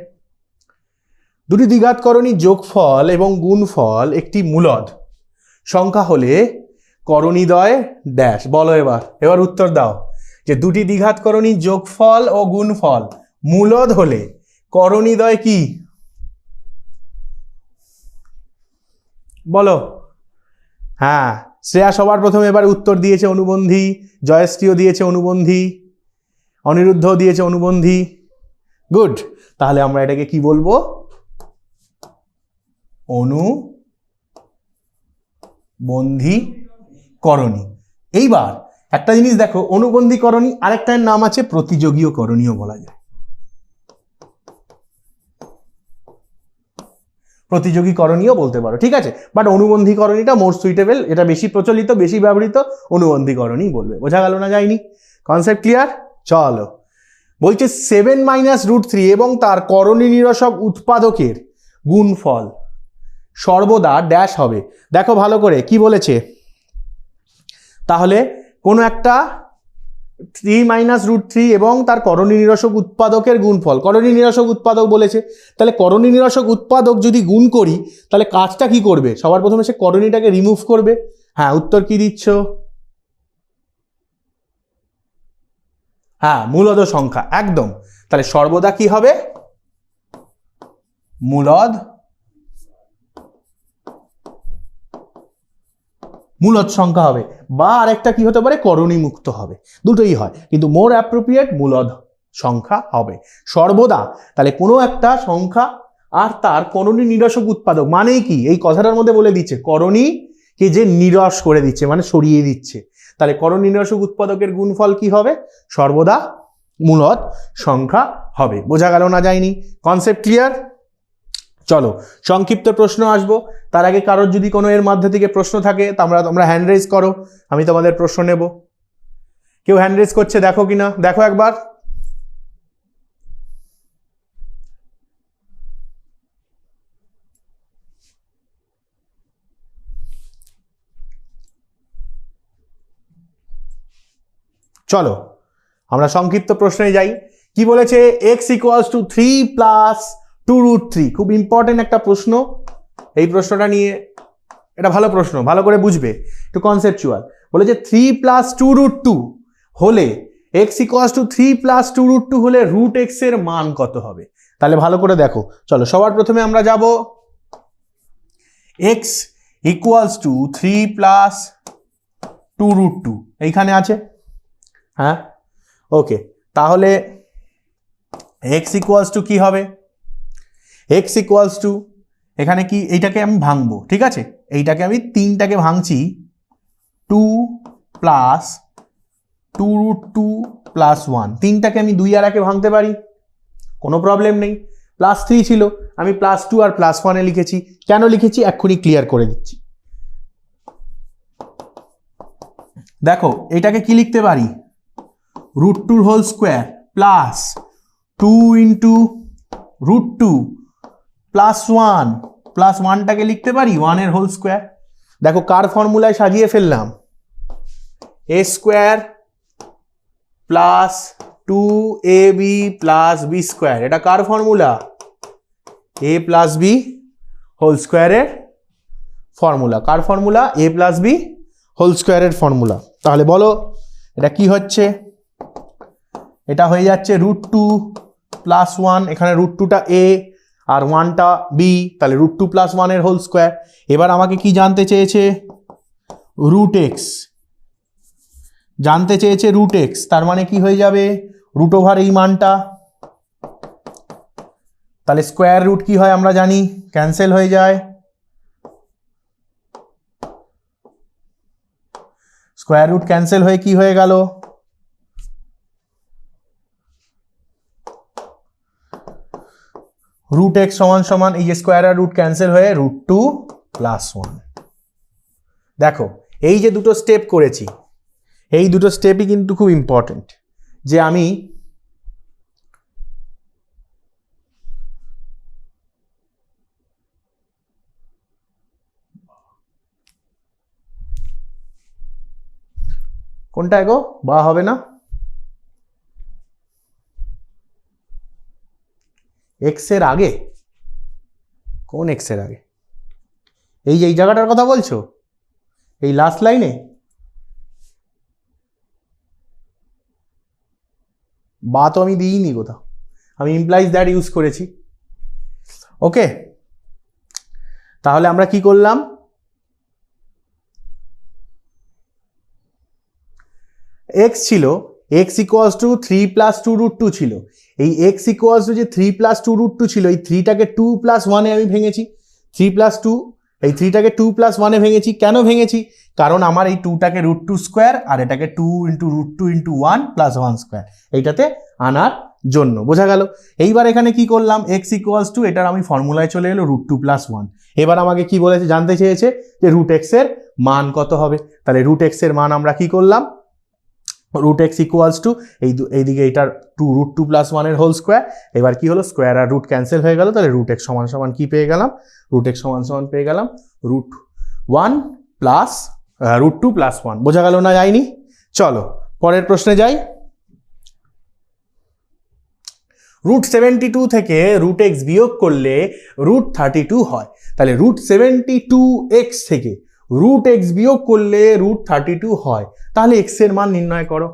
দুটি দ্বিঘাতকরণী যোগফল এবং গুণফল একটি মূলদ সংখ্যা হলে করণীদ্বয় ড্যাশ। বলো এবার উত্তর দাও যে দুটি দ্বিঘাতকরণী যোগফল ও গুণফল মূলদ হলে করণীদ্বয় কি? বলো। হ্যাঁ, শ্রেয়া সবার প্রথমে এবার উত্তর দিয়েছে অনুবন্ধী, জয়শ্রীও দিয়েছে অনুবন্ধী, অনিরুদ্ধও দিয়েছে অনুবন্ধী। গুড, তাহলে আমরা এটাকে কি বলবো? অনুবন্ধীকরণী। এইবার একটা জিনিস দেখো, অনুবন্ধীকরণী আরেকটার নাম আছে প্রতিযোগীয় করণীয় বলা যায়। প্রতিযোগী করণীয় বলতে পারো, ঠিক আছে, বাট অনুবন্ধীকরণীটা মোর সুইটেবল, এটা বেশি প্রচলিত, বেশি ব্যবহৃত, অনুবন্ধীকরণী বলবে। বোঝা গেল না যায়নি? Concept clear? চলো, বলছে 7 - √3 এবং তার করণী নিরসক উৎপাদকের গুণফল সর্বদা ড্যাশ হবে। দেখো ভালো করে কি বলেছে, তাহলে কোনো একটা 3 - √3 এবং তার করণী নিরসক উৎপাদকের গুণফল, করণী নিরসক উৎপাদক বলেছে, তাহলে করণী নিরসক উৎপাদক যদি গুণ করি তাহলে কাজটা কি করবে? সবার প্রথমে সে করণীটাকে রিমুভ করবে। হ্যাঁ, উত্তর কি দিচ্ছ? হ্যাঁ, মূলদ সংখ্যা, একদম। তাহলে সর্বদা কি হবে? মূলদ সংখ্যা হবে, বা আরেকটা কি হতে পারে? করণী মুক্ত হবে, দুটোই হয়, কিন্তু মোর অ্যাপ্রোপ্রিয়েট মূলদ সংখ্যা হবে সর্বদা। তাহলে কোনো একটা সংখ্যা আর তার করণী নিরসক উৎপাদক মানেই কি? এই কথাটার মধ্যে বলে দিচ্ছে করণীকে যে নিরস করে দিচ্ছে, মানে সরিয়ে দিচ্ছে, তাহলে করণী নিরসক উৎপাদকের গুণফল কি হবে? সর্বদা মূলদ সংখ্যা হবে। বোঝা গেল না যায়নি? Concept clear? চলো সংক্ষিপ্ত প্রশ্ন আসবো, তার আগে কারোর যদি কোনো এর মধ্যে থেকে প্রশ্ন থাকে তোমরা হ্যান্ড রেজ করো, আমি তোমাদের প্রশ্ন নেব। কেউ হ্যান্ড রেজ করছে দেখো কিনা, দেখো একবার। চলো আমরা সংক্ষিপ্ত প্রশ্নে যাই। কি বলেছে? x = 3 + 2√3। খুব ইম্পর্টেন্ট একটা প্রশ্ন, এই প্রশ্নটা নিয়ে, এটা ভালো প্রশ্ন, ভালো করে বুঝবে, একটু কনসেপচুয়াল। বলেছে 3 + 2√2 হলে x = 3 + 2√2 হলে √x এর মান কত হবে? তাহলে ভালো করে দেখো। চলো সবার প্রথমে আমরা যাব x = 3 + 2√2, এইখানে আছে। হ্যাঁ, ওকে, তাহলে x = কি হবে? x = এখানে কি, এইটাকে আমি ভাঙবো, ঠিক আছে, এইটাকে আমি 3টাকে ভাঙছি, 2 + 2√2 + 1, 3টাকে আমি 2 আর 1-এ ভাঙতে পারি, কোনো প্রবলেম নেই। +3 ছিল, আমি +2 আর +1-এ লিখেছি। কেন লিখেছি এক্ষুনি ক্লিয়ার করে দিচ্ছি। দেখো এটাকে কি লিখতে পারি? √2² প্লাস 2 × √2 +1 +1টাকে লিখতে পারি 1-এর হোল স্কোয়ার। দেখো কার ফর্মুলায় সাজিয়ে ফেললাম? a² plus 2ab plus b², এটা কার ফর্মুলা? a + b হোল স্কোয়ারের ফর্মুলা, কার formula? a plus B whole স্কোয়ারের ফর্মুলা। তাহলে বলো এটা কি হচ্ছে? এটা হয়ে যাচ্ছে √2 প্লাস 1, এখানে √2টা a আর 1টা b, তাহলে √2 প্লাস 1 এর হোল স্কোয়ার। এবার আমাকে কি জানতে চেয়েছে? √x জানতে চেয়েছে, √x, তার মানে কি হয়ে যাবে? √ওভার এই মানটা, তাহলে স্কোয়ার রুট কি হয় আমরা জানি, ক্যান্সেল হয়ে যায়। স্কোয়ার রুট ক্যান্সেল হয়ে কি হয়ে গেল? √x সমান সমান এই যে স্কোয়ার আর রুট ক্যান্সেল হয়ে √2 প্লাস 1। দেখো এই যে দুটো স্টেপ করেছি, এই দুটো স্টেপই কিন্তু খুব ইম্পর্টেন্ট, যে আমি কোনটা গো বা হবে না, x এর আগে? কোন x এর আগে? এই যে এই জায়গাটার কথা বলছো, এই লাস্ট লাইনে? বা তো আমি দিইনি কোথাও, আমি ইমপ্লাইজ দ্যাট ইউজ করেছি। ওকে, তাহলে আমরা কি করলাম? x ছিল, x ইকুয়ালস টু 3 প্লাস 2 √2 ছিল। এই x ইকুয়ালস টু যে 3 প্লাস 2 √2 ছিল, এই 3টাকে 2 প্লাস 1-এ আমি ভেঙেছি। 3 প্লাস 2, এই 3টাকে 2 প্লাস 1-এ ভেঙেছি। কেন ভেঙেছি? কারণ আমার এই 2টাকে √2 স্কোয়ার আর এটাকে 2 ইন্টু √2 ইন্টু 1 প্লাস 1 স্কোয়ার এইটাতে আনার জন্য। বোঝা গেল? এইবার এখানে কি করলাম? x ইকুয়ালস টু, এটার আমি ফর্মুলায় চলে এলো √2 প্লাস 1। এবার আমাকে কি বলেছে, জানতে চেয়েছে যে √x এর মান কত হবে। তাহলে √x এর মান আমরা কি করলাম? √x ইকুয়ালস টু এইদিকে এটার √2 প্লাস 1 এর হোল স্কোয়ার। এবার কি হলো, স্কোয়ার আর রুট ক্যান্সেল হয়ে গেল, তাহলে √x সমান সমান কি পেয়ে গেলাম? √x সমান সমান পেয়ে গেলাম √1 প্লাস √2 প্লাস 1। বোঝা গেল না? যায়নি? চলো পরের প্রশ্নে যাই। √72 থেকে √x বিয়োগ করলে √32 হয়। তাহলে √72x থেকে √x বিয়োগ করলে √32 হয়। তাহলে x এর মান নির্ণয় করো।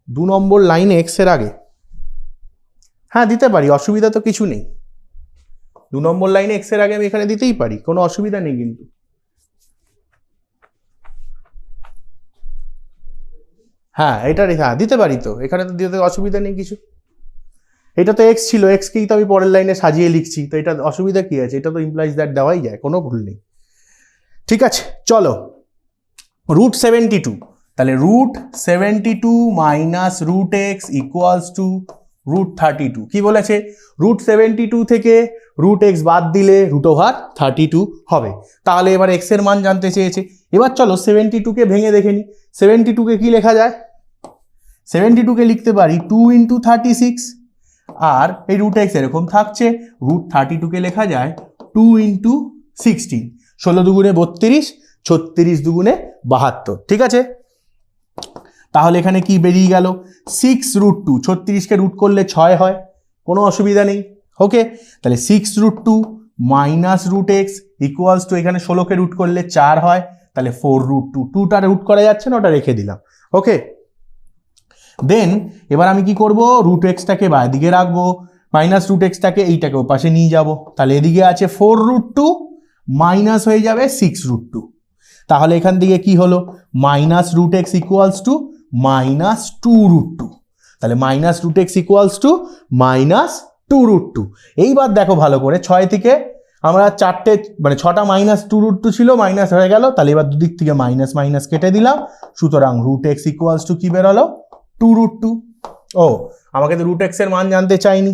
2 নম্বর লাইনে x এর আগে, হ্যাঁ দিতে পারি, অসুবিধা তো কিছু নেই। 2 নম্বর লাইনে x এর আগে আমি এখানে দিতেই পারি, কোনো অসুবিধা নেই কিন্তু। হ্যাঁ এটা হ্যাঁ দিতে পারি তো, এখানে তো দিতে অসুবিধা নেই কিছু। এটা তো x ছিল, x কেই তো আমি পরের লাইনে সাজিয়ে লিখছি, তো এটা অসুবিধা কি আছে? এটা তো ইমপ্লাইজ দ্যাট দেওয়াই যায়, কোনো ভুল নেই। ঠিক আছে, চলো √72, তাহলে √72 মাইনাস √x ইকুয়ালস টু √32। কি বলেছে? √72 থেকে √x বাদ দিলে √32 হবে। তাহলে এবার x এর মান জানতে চেয়েছে। এবার চলো 72কে ভেঙে দেখে নি। 72কে কি লেখা যায়? 72কে লিখতে পারি 2 ইন্টু 36, আর এই √x এরকম থাকছে, √32কে লেখা যায় 2 ইন্টু 16, 16 দুগুণে 32, 36 দুগুণে 72। ঠিক আছে, তাহলে এখানে কি বেরিয়ে গেল? 6√2, 36কে রুট করলে 6 হয়, কোনো অসুবিধা নেই। ওকে, তাহলে 6√2 মাইনাস √x ইকুয়ালস টু, এখানে 16কে রুট করলে 4 হয়, তাহলে 4√2, 2টা রুট করা যাচ্ছে না, ওটা রেখে দিলাম। ওকে, দেন এবার আমি কি করব? √xটাকে বাঁদিকে রাখবো, মাইনাস √xটাকে এইটাকে ওপাশে নিয়ে যাব। তাহলে এদিকে আছে 4√2 মাইনাস হয়ে যাবে 6√2। তাহলে এখান থেকে কি হলো? Minus √x equals two minus 2√2। তাহলে minus √x equals two minus 2√2। এইবার দেখো ভালো করে, 6 থেকে আমরা 4টে মানে 6টা মাইনাস 2√2 ছিল, মাইনাস হয়ে গেল। তাহলে এবার দুদিক থেকে মাইনাস মাইনাস কেটে দিলাম, সুতরাং √x ইকুয়ালস টু কি বেরোলো? 2√2। ও, আমাকে তো √x এর মান জানতে চাইনি।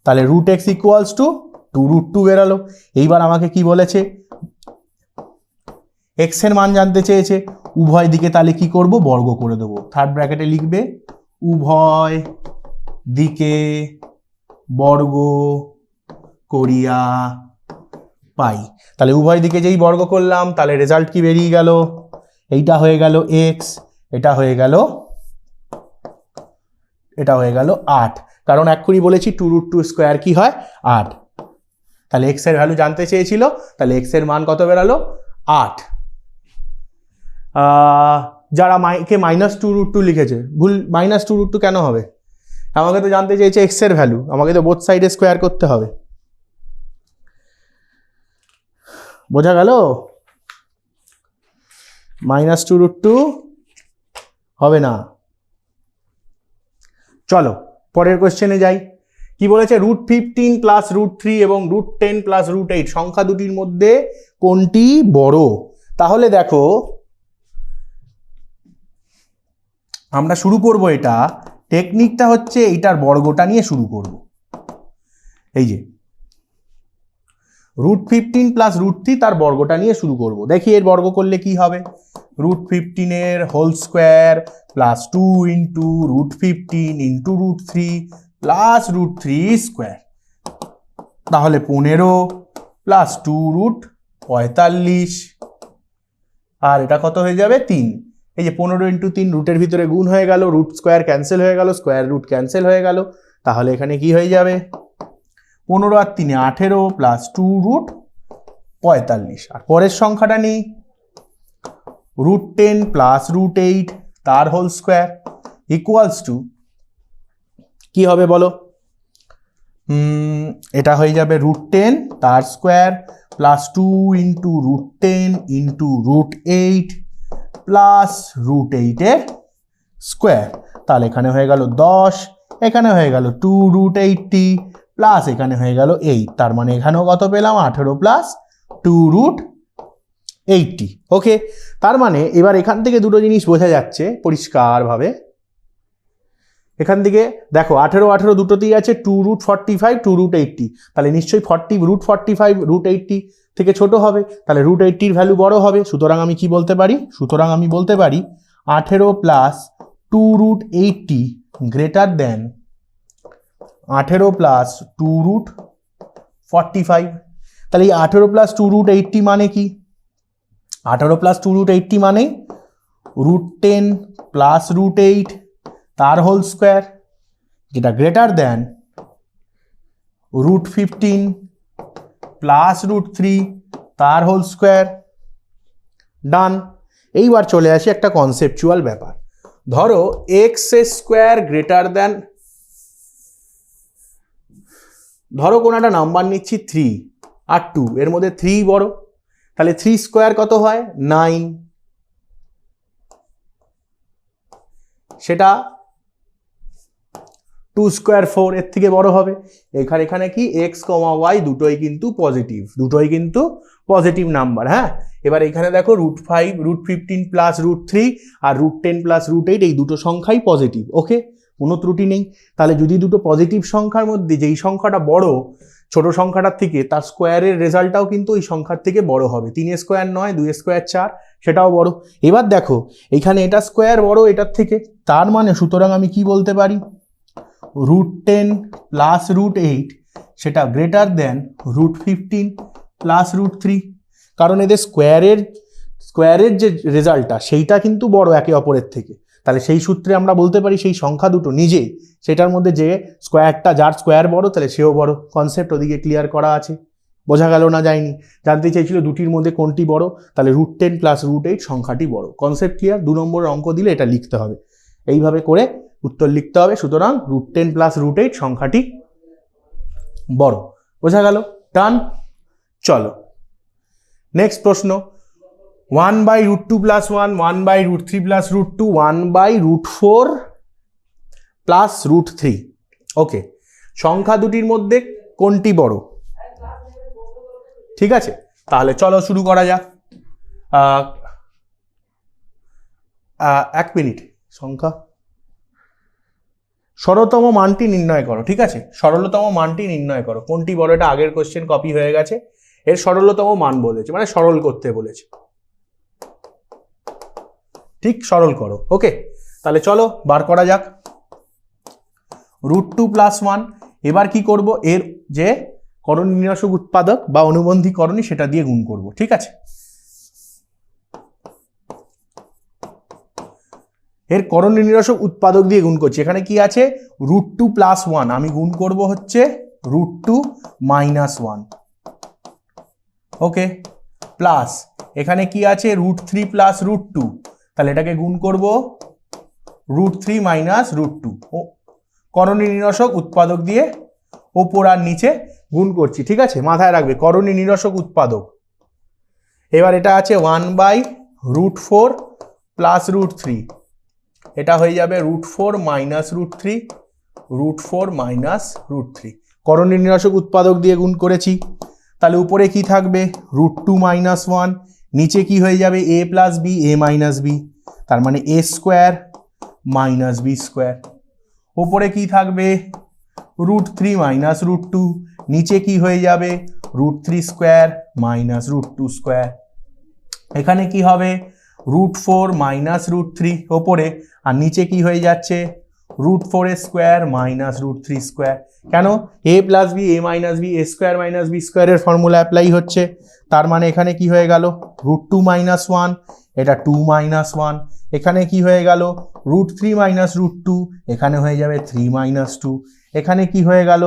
তাহলে √x ইকুয়ালস টু 2√2 বেরালো। এইবার আমাকে কি বলেছে? x এর মান জানতে চেয়েছে। উভয় দিকে তাহলে কি করব? বর্গ করে দেবো। থার্ড ব্র্যাকেটে লিখবে উভয় দিকে বর্গ করিয়া পাই। তাহলে উভয় দিকে যেই বর্গ করলাম, তাহলে রেজাল্ট কি বেরিয়ে গেল? এইটা হয়ে গেল x, এটা হয়ে গেল এটা হয়ে গেল 8, কারণ এক্ষুনি বলেছি 2√2 স্কোয়ার কি হয় 8। তাহলে এক্স এর ভ্যালু জানতে চেয়েছিল, তাহলে এক্স এর মান কত বেরালো 8। যারা কে -2√2 লিখেছে, ভুল, -2√2 কেন হবে? আমাকে তো জানতে চেয়েছে এক্স এর ভ্যালু, আমাকে তো বোথ সাইডে স্কোয়ার করতে হবে। বোঝা গেল? -2√2 হবে না। চলো পরের কোশ্চেনে যাই। কি বলেছে? √15 + √3 এবং √10 + √8 সংখ্যা দুটির মধ্যে কোনটি বড়? তাহলে দেখো আমরা শুরু করব, এটা টেকনিকটা হচ্ছে এইটার বর্গটা নিয়ে শুরু করব। এই যে √15 + √3 তার বর্গটা নিয়ে শুরু করব। দেখি এর বর্গ করলে কি হবে। √15 এর whole square plus 2 into √15 into √3 plus √3 square, তাহলে 15 প্লাস 2√45, আর এটা কত হয়ে যাবে 3। এই যে 15 ইন্টু 3 রুটের ভিতরে গুণ হয়ে গেল, রুট স্কোয়ার ক্যান্সেল হয়ে গেল, স্কোয়ার রুট ক্যান্সেল হয়ে গেল, তাহলে এখানে কি হয়ে যাবে 15 আর 3 18 প্লাস 2√45। আর পরের সংখ্যাটা নিই, √10 প্লাস √8 তার হোল স্কোয়ার ইকুয়ালস টু কি হবে বলো? এটা হয়ে যাবে √10 তার square plus 2 into √10 into √8 plus √8 এর স্কোয়ার, তাহলে এখানে হয়ে গেল 10, এখানে হয়ে গেল 2√80 প্লাস এখানে হয়ে গেল 8, তার মানে এখানেও কত পেলাম 18 প্লাস 2√80। ওকে, তার মানে এবার এখান থেকে দুটো জিনিস বোঝা যাচ্ছে পরিষ্কারভাবে। এখান থেকে দেখো 18 18 দুটোতেই আছে 2√45 2√80, তাহলে নিশ্চয়ই √45 √80 থেকে ছোট হবে, তাহলে √80 ভ্যালু বড় হবে। সুতরাং আমি কি বলতে পারি? সুতরাং আমি বলতে পারি 18 প্লাস 2√80 গ্রেটার দেন 18 প্লাস 2√45। তাহলে এই 18 প্লাস 2√80 মানে কি? 18 প্লাস 2√80 মানে √10 প্লাস √8 তার হোল স্কোয়ার, যেটা গ্রেটার দেন √15 প্লাস √3 তার হোল স্কোয়ার। ডান। এইবার চলে আসি একটা কনসেপচুয়াল ব্যাপার। ধরো এক্স স্কোয়ার গ্রেটার দেন, ধরো কোনো একটা নাম্বার নিচ্ছি 3 আর 2, এর মধ্যে 3 বড়, তাহলে 3 স্কোয়ার কত হয় 9, সেটা 2 স্কোয়ার 4 এর থেকে বড় হবে। এখানে কি এক্স কমা ওয়াই দুটোই কিন্তু পজিটিভ নাম্বার। হ্যাঁ, এবার এখানে দেখো √5 √15 প্লাস √3 আর √10 প্লাস √8 এই দুটো সংখ্যাই পজিটিভ। ওকে, কোনো ত্রুটি নেই। তাহলে যদি দুটো পজিটিভ সংখ্যার মধ্যে যেই সংখ্যাটা বড় ছোট সংখ্যাটার থেকে, তার স্কোয়ারের রেজাল্টটাও কিন্তু ওই সংখ্যার থেকে বড় হবে। 3 স্কোয়ার 9, 2 স্কোয়ার 4, সেটাও বড়। এবার দেখো এখানে এটা স্কোয়ার বড় এটার থেকে, তার মানে সুতরাং আমি কি বলতে পারি √10 প্লাস √8 সেটা গ্রেটার দেন √15 প্লাস √3, কারণ এদের স্কোয়ারের যে রেজাল্টটা সেইটা কিন্তু বড় একে অপরের থেকে। তাহলে সেই সূত্রে আমরা বলতে পারি সেই সংখ্যা দুটো নিজে, সেটার মধ্যে যে স্কোয়ারটা যার স্কোয়ার বড় তাহলে সেও বড়। কনসেপ্ট ওদিকে ক্লিয়ার করা আছে, বোঝা গেল না যায়নি? জানতে চেয়েছিল দুটির মধ্যে কোনটি বড়, তাহলে √10 প্লাস √8 সংখ্যাটি বড়। Concept clear? 2 নম্বরের অঙ্ক দিলে এটা লিখতে হবে, এইভাবে করে উত্তর লিখতে হবে। সুতরাং √10 প্লাস √8 সংখ্যাটি বড়। বোঝা গেল? ডান। চলো নেক্সট প্রশ্ন। 1/√2 প্লাস 1, 1/√3 প্লাস √2, 1/√4 প্লাস √3। ওকে, সংখ্যা দুটির মধ্যে কোনটি বড়? ঠিক আছে, তাহলে চলো শুরু করা যাক। 1 মিনিট, সংখ্যা সরলতম মানটি নির্ণয় করো। ঠিক আছে, সরলতম মানটি নির্ণয় করো। কোনটি বড়? এটা আগের কোশ্চেন কপি হয়ে গেছে। এর সরলতম মান বলেছে, মানে সরল করতে বলেছে। ঠিক, সরল করো। ওকে, তাহলে চলো বার করা যাক। √2 প্লাস 1, এবার কি করব? এর যে করণী নির্ণায়ক উৎপাদক বা অনুবন্ধী করণী সেটা দিয়ে গুণ করব। ঠিক আছে, এর করণীয় নিরসক উৎপাদক দিয়ে গুণ করছি। এখানে কি আছে √2 + 1, আমি গুণ করব হচ্ছে √2 - 1, ওকে, প্লাস এখানে কি আছে √3 + √2, তাহলে এটাকে গুণ করব √3 - √2, করণীয় নিরসক উৎপাদক দিয়ে ওপর আর নিচে গুণ করছি, ঠিক আছে, মাথায় রাখবে করণীয় নিরসক উৎপাদক। এবার এটা আছে 1/√4 + √3, এটা হয়ে যাবে √4 - √3, √4 - √3, করণীয় নিরসক উৎপাদক দিয়ে গুণ করেছি। তাহলে উপরে কি থাকবে √2 - 1, নিচে কি হয়ে যাবে a + b a - b, তার মানে a² - b²। উপরে কি থাকবে √3 - √2, নিচে কি হয়ে যাবে √3² - √2²। এখানে কি হবে √4 - √3 ওপরে, আর নিচে কি হয়ে যাচ্ছে √4² - √3²। কেন a + b a - b a² - b² এর ফর্মুলা অ্যাপ্লাই হচ্ছে, তার মানে এখানে কি হয়ে গেল √2 - 1, এটা 2 - 1, এখানে কি হয়ে গেল √3 - √2, এখানে হয়ে যাবে 3 - 2, এখানে কি হয়ে গেল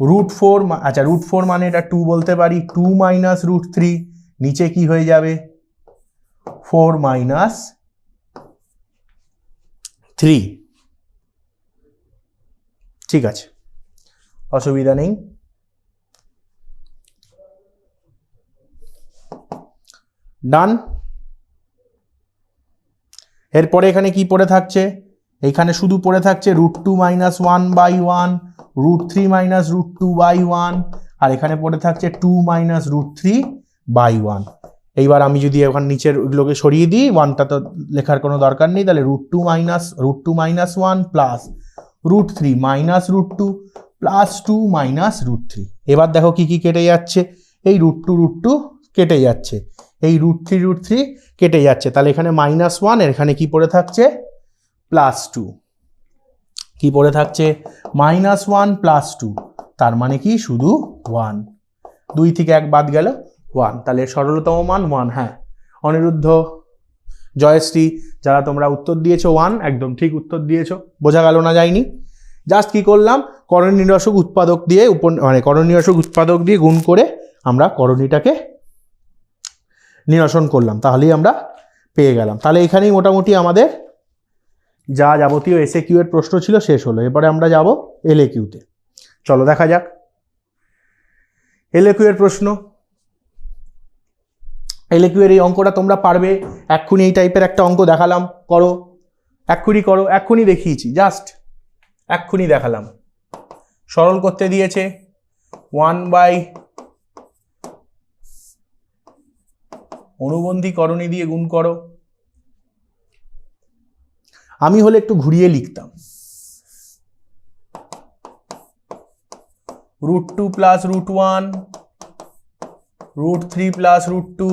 √4, আচ্ছা √4 মানে এটা 2 বলতে পারি, 2 - √3, নিচে কি হয়ে যাবে 4 - 3, ঠিক আছে, অসুবিধা নেই। ডান। এরপরে এখানে কি পড়ে থাকছে, এইখানে শুধু পড়ে থাকছে √2 - 1/1, √3 - √2/1, আর এখানে পড়ে থাকছে 2 - √3/1। এইবার আমি যদি এখন নিচের ওইগুলোকে সরিয়ে দিই, 1টা তো লেখার কোনো দরকার নেই, তাহলে √2 - 1 প্লাস √3 - √2 প্লাস 2 - √3। এবার দেখো কি কি কেটে যাচ্ছে, এই √2 কেটে যাচ্ছে, এই √3 কেটে যাচ্ছে, তাহলে এখানে -1, এর এখানে কি পড়ে থাকছে +2, কি পড়ে থাকছে -1 + 2, তার মানে কি শুধু 1, 2 থেকে 1 বাদ গেল 1, তাহলে সরলতম মান 1। হ্যাঁ অনিরুদ্ধ, জয়শ্রী, যারা তোমরা উত্তর দিয়েছো 1, একদম ঠিক উত্তর দিয়েছো, বোঝা গেল না যায়নি। জাস্ট কি করলাম করণীয় নিরসক উৎপাদক দিয়ে মানে করণীয় নিরসক উৎপাদক দিয়ে গুণ করে আমরা করণীটাকে নিরসন করলাম, তাহলেই আমরা পেয়ে গেলাম। তাহলে এখানেই মোটামুটি আমাদের যা যাবতীয় SAQ এর প্রশ্ন ছিল শেষ হলো। এবারে আমরা যাব LAQ-তে, চলো দেখা যাক LAQ এর প্রশ্ন। LAQ এর এই অঙ্কটা তোমরা পারবে, এক্ষুনি এই টাইপের একটা অঙ্ক দেখালাম, করো, এক্ষুনি করো, এক্ষুনি দেখিয়েছি, জাস্ট এক্ষুনি দেখালাম। সরল করতে দিয়েছে 1/ অনুবন্ধী করণী দিয়ে গুণ করো। আমি হলে একটু ঘুরিয়ে লিখতাম, √2 + √1, √3 + √2,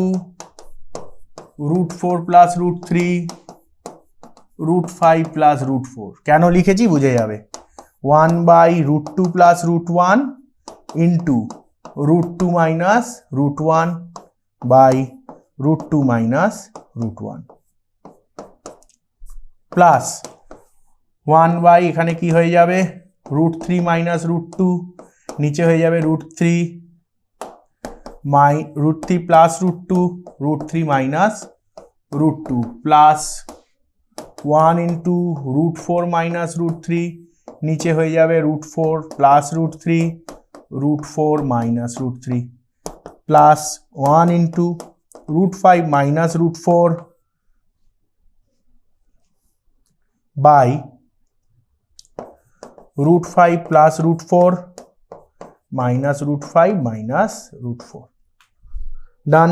√4 + √3, √5 + √4। কেন লিখেছি বুঝে যাবে, 1/√2 + √1 ইন্টু √2 - √1 বাই √2 - √1 প্লাস 1/ এখানে কি হয়ে যাবে √3 - √2, নিচে হয়ে যাবে √3 + √2, √3 - √2 প্লাস 1 ইন্টু √4 - √3, নিচে হয়ে যাবে √4 + √3, √4 - √3 প্লাস 1 ইন্টু √5 - √4 বাই √5 + √4 -√5 - √4। ডান।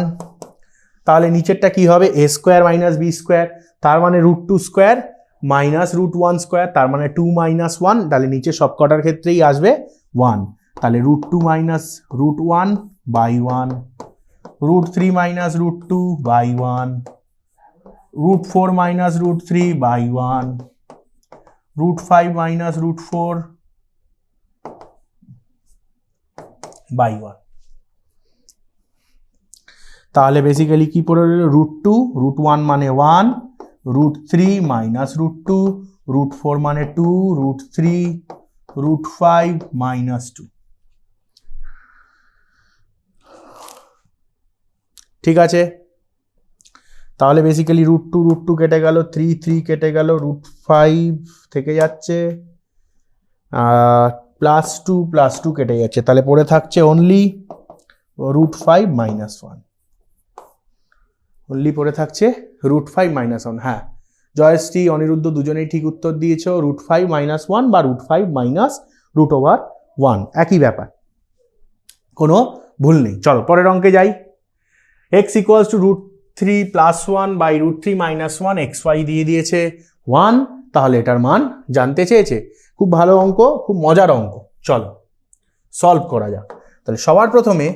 তাহলে নিচেরটা কি হবে a² - b², তার মানে √2² -√1², তার মানে 2 - 1, তাহলে নিচে সব কটার ক্ষেত্রেই আসবে 1, তাহলে √2 - √1/1, √3 - √2/1, √4 - √3/1, √5 - √4/1। তাহলে বেসিক্যালি কি পড়ে রইল √2, √1 মানে 1, √3 মাইনাস √2, √4 মানে 2, √3, √5 মাইনাস 2। ঠিক আছে, তাহলে বেসিক্যালি √2 কেটে গেল, 3 কেটে গেল, √5 থেকে যাচ্ছে, +2 কেটে যাচ্ছে, তাহলে পড়ে থাকছে অনলি √5 মাইনাস 1, অনলি পড়ে থাকছে √5 মাইনাস 1। হ্যাঁ, জয়শ্রী, অনিরুদ্ধ দুজনেই ঠিক উত্তর দিয়েছ, √5 মাইনাস 1 বা √5 মাইনাস √1, একই ব্যাপার, কোনো ভুল নেই। চলো পরের অঙ্কে যাই। x equals to √3 plus 1 by √3 minus 1, xy দিয়ে দিয়েছে 1, তাহলে এটার মান জানতে চেয়েছে। খুব ভালো অঙ্ক, খুব মজার অঙ্ক। চলো সলভ করা যাক। তাহলে সবার প্রথমে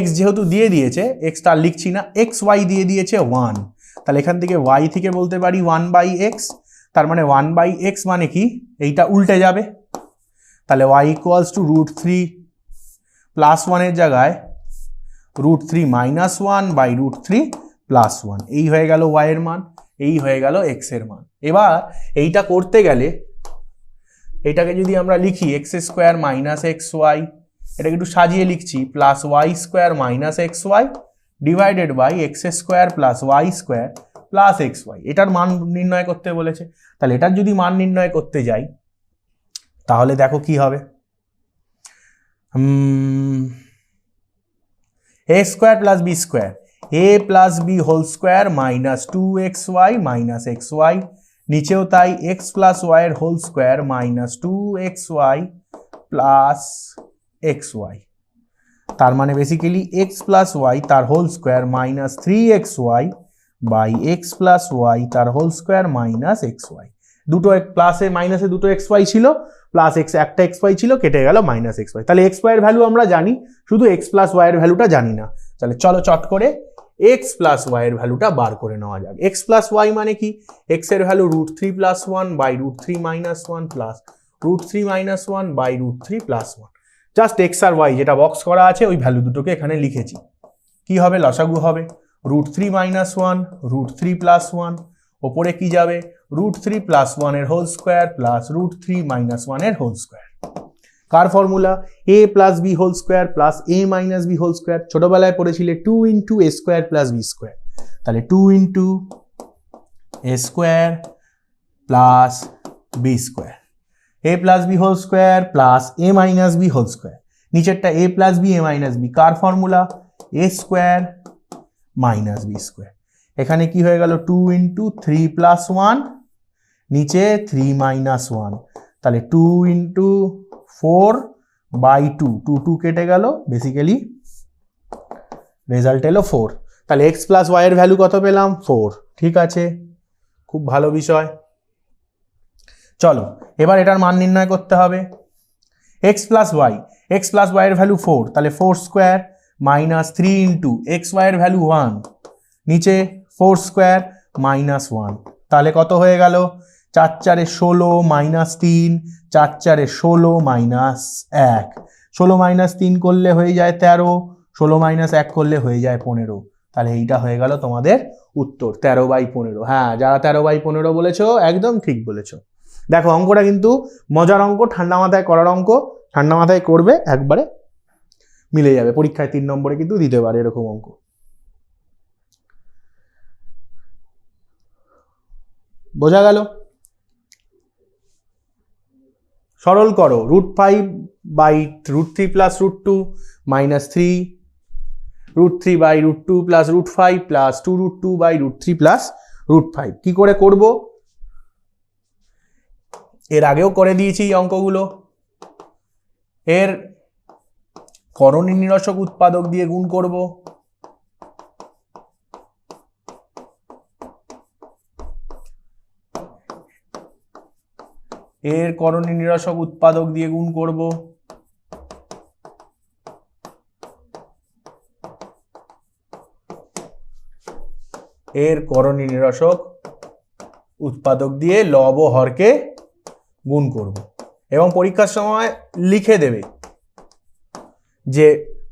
x যেহেতু দিয়ে দিয়েছে, xটা আর লিখছি না, xy দিয়ে দিয়েছে 1, তাহলে এখান থেকে y থেকে বলতে পারি 1/x, তার মানে 1/x মানে কি, এইটা উল্টে যাবে, তাহলে y ইকুয়ালস টু √3 প্লাস 1 এর জায়গায় √3 মাইনাস 1 বাই √3 প্লাস 1, এই হয়ে গেল y এর মান, এই হয়ে গেল x এর মান। এবার এইটা করতে গেলে এইটাকে যদি আমরা লিখি x² মাইনাস xy, এটাকে একটু সাজিয়ে লিখছি, plus y² minus xy divided by x² plus y² plus xy, এটার মান নির্ণয় করতে বলেছে। তাহলে এটার যদি মান নির্ণয় করতে যাই তাহলে দেখো কি হবে, a² plus b², a plus b whole square minus 2xy minus xy, নিচেও তাই x প্লাস y এর whole square minus 2xy plus xy, তার মানে বেসিক্যালি x প্লাস y তার whole square minus 3xy by x plus y তার whole square minus xy, দুটো প্লাসে মাইনাসে দুটো xy ছিল, প্লাস x একটা xy ছিল, কেটে গেল মাইনাস xy। তাহলে xy এর ভ্যালু আমরা জানি, শুধু x প্লাস y এর ভ্যালুটা জানি না। তাহলে চলো চট করে x প্লাস y এর ভ্যালুটা বার করে নেওয়া যাক। x প্লাস y মানে কি, x এর value √3 plus 1 by √3 minus 1 plus √3 minus 1 by √3 plus 1। Just x আর y যেটা বক্স করা আছে ওই ভ্যালু দুটোকে এখানে লিখেছি। কি হবে, লসাগু হবে √3 মাইনাস 1 √3 প্লাস 1, ওপরে কি যাবে √3 প্লাস 1 এর হোল স্কোয়ার প্লাস √3 মাইনাস 1 এর হোল স্কোয়ার। কার formula, a plus b whole square plus a minus b whole square, ছোটবেলায় পড়েছিলে 2 into a square plus b square, তাহলে 2 into a square plus b square, a plus b whole square plus a minus b whole square, নিচেরটা a plus b a minus b, কার formula, a square minus b square. এখানে কি হয়ে গেল 2 into 3 plus 1, নিচে 3 minus 1, তাহলে 2 into 4 by 2, 2 কেটে গেল, বেসিক্যালি রেজাল্ট এলো 4। তাহলে x প্লাস y এর ভ্যালু কত পেলাম, 4। ঠিক আছে, খুব ভালো বিষয়। চলো এবার এটার মান নির্ণয় করতে হবে। x প্লাস y এর ভ্যালু 4, তাহলে 4 স্কোয়ার মাইনাস 3 ইন্টু xy এর ভ্যালু 1, নিচে 4 স্কোয়ার মাইনাস 1, তাহলে কত হয়ে গেল, 4 4 16 মাইনাস 3, 4 4 16 মাইনাস 1, 16 মাইনাস 3 করলে হয়ে যায় 13, 16 মাইনাস 1 করলে হয়ে যায় 15, তাহলে এইটা হয়ে গেল তোমাদের উত্তর 13/15। হ্যাঁ, যারা 13/15 বলেছো একদম ঠিক বলেছো। দেখো অঙ্কটা কিন্তু মজার অঙ্ক, ঠান্ডা মাথায় করার অঙ্ক, ঠান্ডা মাথায় করবে একবারে মিলে যাবে, পরীক্ষায় 3 নম্বরে কিন্তু দিতে পারে এরকম অঙ্ক। বোঝা গেল? সরল করো, √5 by √3 plus √2 minus 3, √3 by √2 plus √5 plus 2√2 by √3 plus √5। কি করে করব, এর আগেও করে দিয়েছি এই অঙ্কগুলো। এর করণী নিরসক উৎপাদক দিয়ে গুণ করব, এর করণী নিরসক উৎপাদক দিয়ে গুণ করব, এর করণী নিরসক উৎপাদক দিয়ে লব ও হরকে গুণ করব, এবং পরীক্ষার সময় লিখে দেবে যে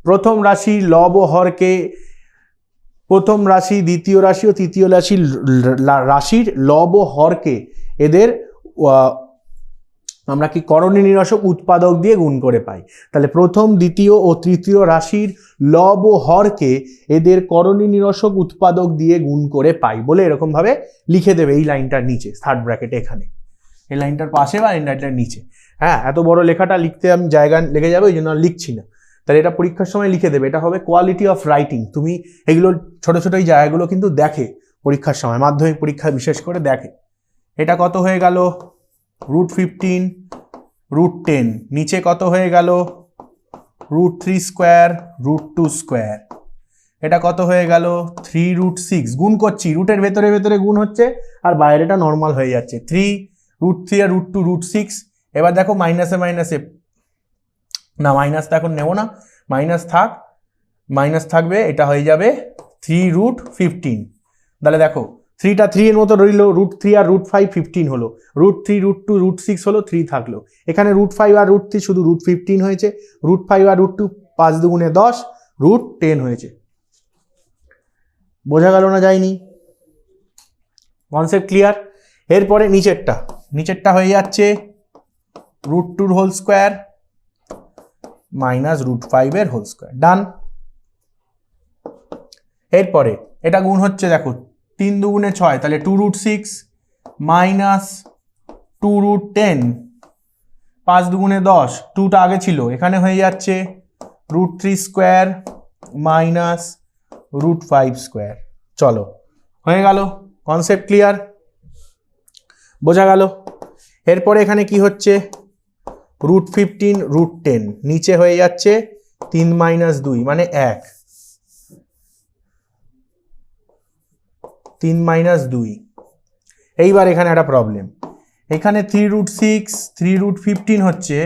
প্রথম রাশি লব ও হরকে প্রথম রাশি, দ্বিতীয় রাশি ও তৃতীয় রাশির লব ও হরকে এদের আমরা কি করণী নিরসক উৎপাদক দিয়ে গুণ করে পাই। তাহলে প্রথম, দ্বিতীয় ও তৃতীয় রাশির লব ও হরকে এদের করণী নিরসক উৎপাদক দিয়ে গুণ করে পাই বলে এরকম ভাবে লিখে দেবে এই লাইনটার নিচে, থার্ড ব্র্যাকেট এখানে, এই লাইনটার পাশে বা এই লাইনটার নিচে। হ্যাঁ, এত বড় লেখাটা লিখতে আমি জায়গা লেগে যাবে, ওই জন্য লিখছি না। তাহলে এটা পরীক্ষার সময় লিখে দেবে, এটা হবে কোয়ালিটি অফ রাইটিং। তুমি এগুলো ছোট ছোট এই জায়গাগুলো কিন্তু দেখে পরীক্ষার সময়, মাধ্যমিক পরীক্ষা বিশেষ করে দেখে। এটা কত হয়ে গেল, √15, √10, নিচে কত হয়ে গেল, √3 স্কোয়ার, √2 স্কোয়ার। এটা কত হয়ে গেল, 3√6। গুণ করছি, রুটের ভেতরে ভেতরে গুণ হচ্ছে আর বাইরেটা নর্মাল হয়ে যাচ্ছে। 3√3 আর √2, √6। এবার দেখো মাইনাসে মাইনাসে, না মাইনাস তো এখন নেব না, মাইনাস থাক, মাইনাস থাকবে, এটা হয়ে যাবে 3√15। তাহলে দেখো 3টা 3 এর মতো রইল, √3 আর √5 15 হলো, √3, √2, √6 হলো, 3 থাকলো। এখানে √5 আর √3 শুধু √15 হয়েছে, √5 আর √2 5 দুগুণে 10, √10 হয়েছে। বোঝা গেল না যায়নি? Concept clear? এরপরে নিচেরটা হয়ে যাচ্ছে √2 হোল স্কোয়ার মাইনাস √5 এর হোল স্কোয়ার। ডান। এরপরে এটা গুণ হচ্ছে, দেখো 3 দুগুণে 6, তাহলে 2√6 মাইনাস 2√10, 5 দুগুণে 10, 2টা আগে ছিল, এখানে হয়ে যাচ্ছে √3 স্কোয়ার মাইনাস √5 স্কোয়ার। চলো, হয়ে গেল। Concept clear? বোঝা গেল? এরপরে এখানে কি হচ্ছে, √15, √10, নিচে হয়ে যাচ্ছে 3 - 2 মানে 1, 3 - 2। এইবার এখানে একটা প্রবলেম, এখানে 3√6, 3√15 হচ্ছে,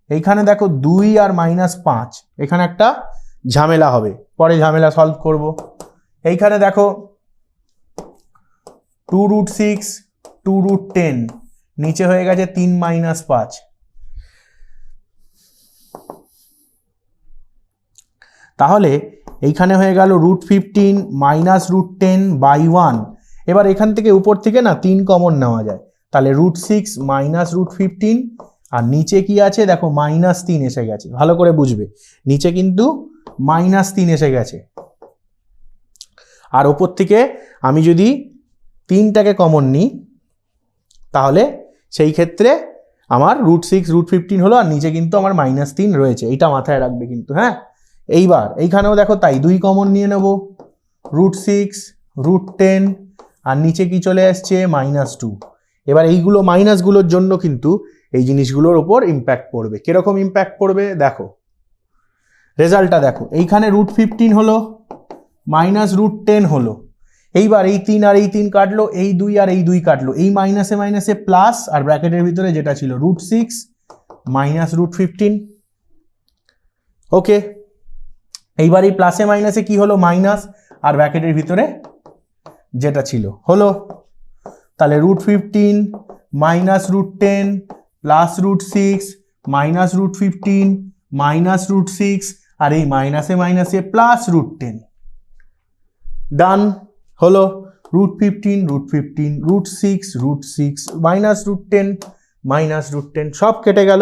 এইখানে দেখো 2 আর -5, এখানে একটা ঝামেলা হবে, পরে ঝামেলা সলভ করব। এইখানে দেখো 2√6, 2√10, নিচে হয়ে গেছে 3 - 5। তাহলে এইখানে হয়ে গেল √15 মাইনাস √10/1। এবার এখান থেকে উপর থেকে না 3 কমন নেওয়া যায়, তাহলে √6 মাইনাস √15, আর নিচে কি আছে দেখো -3 এসে গেছে, ভালো করে বুঝবে, নিচে কিন্তু -3 এসে গেছে। আর ওপর থেকে আমি যদি 3টাকে কমন নিই তাহলে সেই ক্ষেত্রে আমার √6, √15 হলো, আর নিচে কিন্তু আমার -3 রয়েছে, এইটা মাথায় রাখবে কিন্তু। হ্যাঁ, এইবার এইখানেও দেখো তাই, 2 কমন নিয়ে নেব, √6, √10, আর নিচে কি চলে আসছে -2। এবার এইগুলো মাইনাসগুলোর জন্য কিন্তু এই জিনিসগুলোর ওপর ইম্প্যাক্ট পড়বে। কিরকম ইম্প্যাক্ট পড়বে দেখো, রেজাল্টটা দেখো, এইখানে √15 হলো -√10 হলো। এইবার এই 3 আর এই 3 কাটলো, এই 2 আর এই 2 কাটলো, এই মাইনাসে মাইনাসে প্লাস, আর ব্র্যাকেটের ভিতরে যেটা ছিল √6 মাইনাস √15। ওকে, এইবার এই প্লাসে মাইনাসে কি হলো, মাইনাস, আর ব্র্যাকেটের ভিতরে যেটা ছিল হলো। তাহলে √15 মাইনাস √10 প্লাস √6 মাইনাস √15 মাইনাস √6, আর এই মাইনাসে মাইনাসে প্লাস √10। ডান হলো, √15, √15, √6, √6 মাইনাস √10 মাইনাস √10 সব কেটে গেল,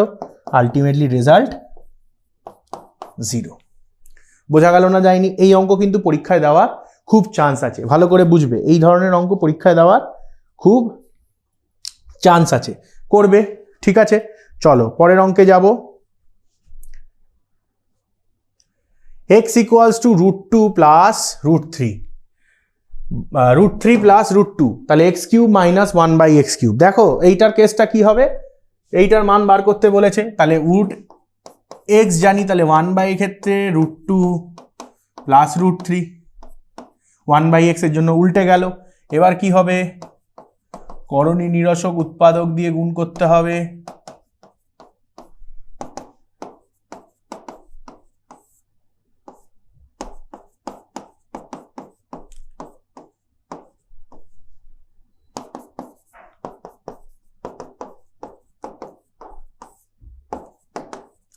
আলটিমেটলি রেজাল্ট 0। বোঝা গেল না যায়নি? এই অঙ্ক কিন্তু পরীক্ষায় দেওয়ার খুব চান্স আছে, ভালো করে বুঝবে, এই ধরনের অঙ্ক পরীক্ষায় দেওয়ার খুব চান্স আছে, করবে। ঠিক আছে, চলো পরের অঙ্কে যাব। x = √2 প্লাস √3, √3 প্লাস √2, তাহলে x³ মাইনাস 1/x³। দেখো এইটার কেসটা কি হবে, এইটার মান বার করতে বলেছে, তাহলে √x জানি, তাহলে 1/, ক্ষেত্রে √2 প্লাস √3, 1/x এর জন্য উল্টে গেল। এবার কি হবে, করণী নিরসক উৎপাদক দিয়ে গুণ করতে হবে।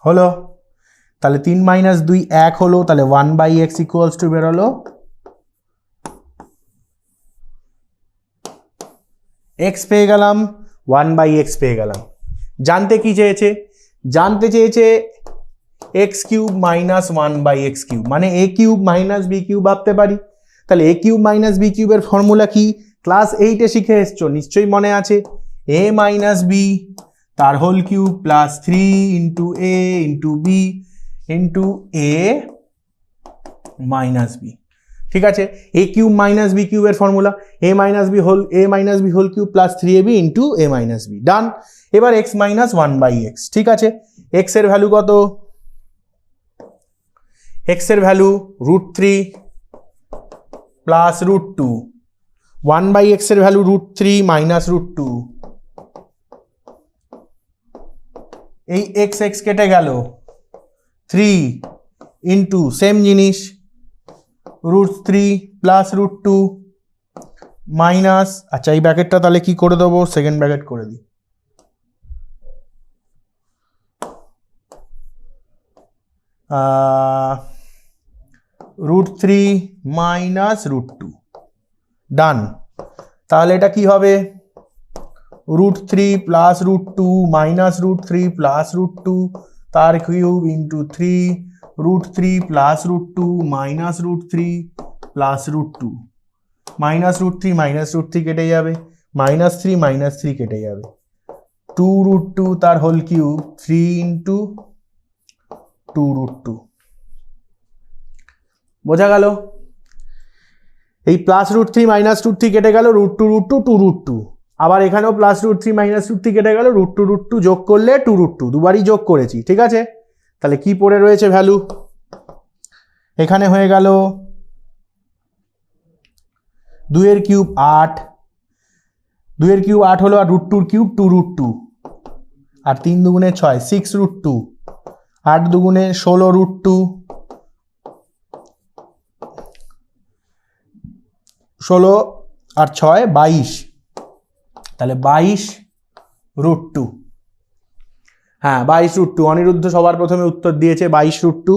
হলো, তাহলে 3 - 2 1 হলো, তাহলে 1/x = বেরোলো এক্স পেয়ে গেলাম, 1/x পেয়ে গেলাম। জানতে কি চেয়েছে? জানতে চেয়েছে X cube minus 1/x cube, মানে a cube minus b cube ভাবতে পারি। তাহলে a কিউব মাইনাস b কিউবের ফর্মুলা কি? ক্লাস 8-এ শিখে এসছো, নিশ্চয়ই মনে আছে। a মাইনাস b তার whole cube plus 3 into a into b into a minus b। ঠিক আছে, a কিউব মাইনাস b কিউবের formula a minus b whole cube plus 3ab into a minus b। Done. এবার x minus 1/x। ঠিক আছে, x এর value কত? x এর value √3 plus √2, 1/x এর ভ্যালু √3 মাইনাস √2। এই x কেটে গেল, 3 ইন্টু সেম জিনিস √3 প্লাস √2 মাইনাস, আচ্ছা এই ব্র্যাকেটটা তাহলে কি করে দেবো? সেকেন্ড ব্র্যাকেট করে দিই। √3 মাইনাস √2। ডান। তাহলে এটা কি হবে? √3 প্লাস √2 মাইনাস √3 প্লাস √2 তার cube into 3 √3 plus √2 minus √3 plus √2, minus √3 কেটে যাবে, -3 কেটে যাবে, 2√2 তার হোল কিউব 3 ইন্টু 2√2। বোঝা গেল? এই প্লাস √3 মাইনাস √3 কেটে গেল, √2 2√2। আবার এখানেও প্লাস √3 মাইনাস √3 কেটে গেল, √2 যোগ করলে 2√2, দুবারই যোগ করেছি। ঠিক আছে, তাহলে কি পড়ে রয়েছে ভ্যালু? এখানে হয়ে গেল 2 এর কিউব 8, 2 এর কিউব 8 হলো, আর √2 কিউব 2√2, আর 3 দুগুণে 6 6√2, 8 দুগুণে 16√2, 16 আর 6 22, তাহলে 22√2। হ্যাঁ 22√2, অনিরুদ্ধ সবার প্রথমে উত্তর দিয়েছে 22√2।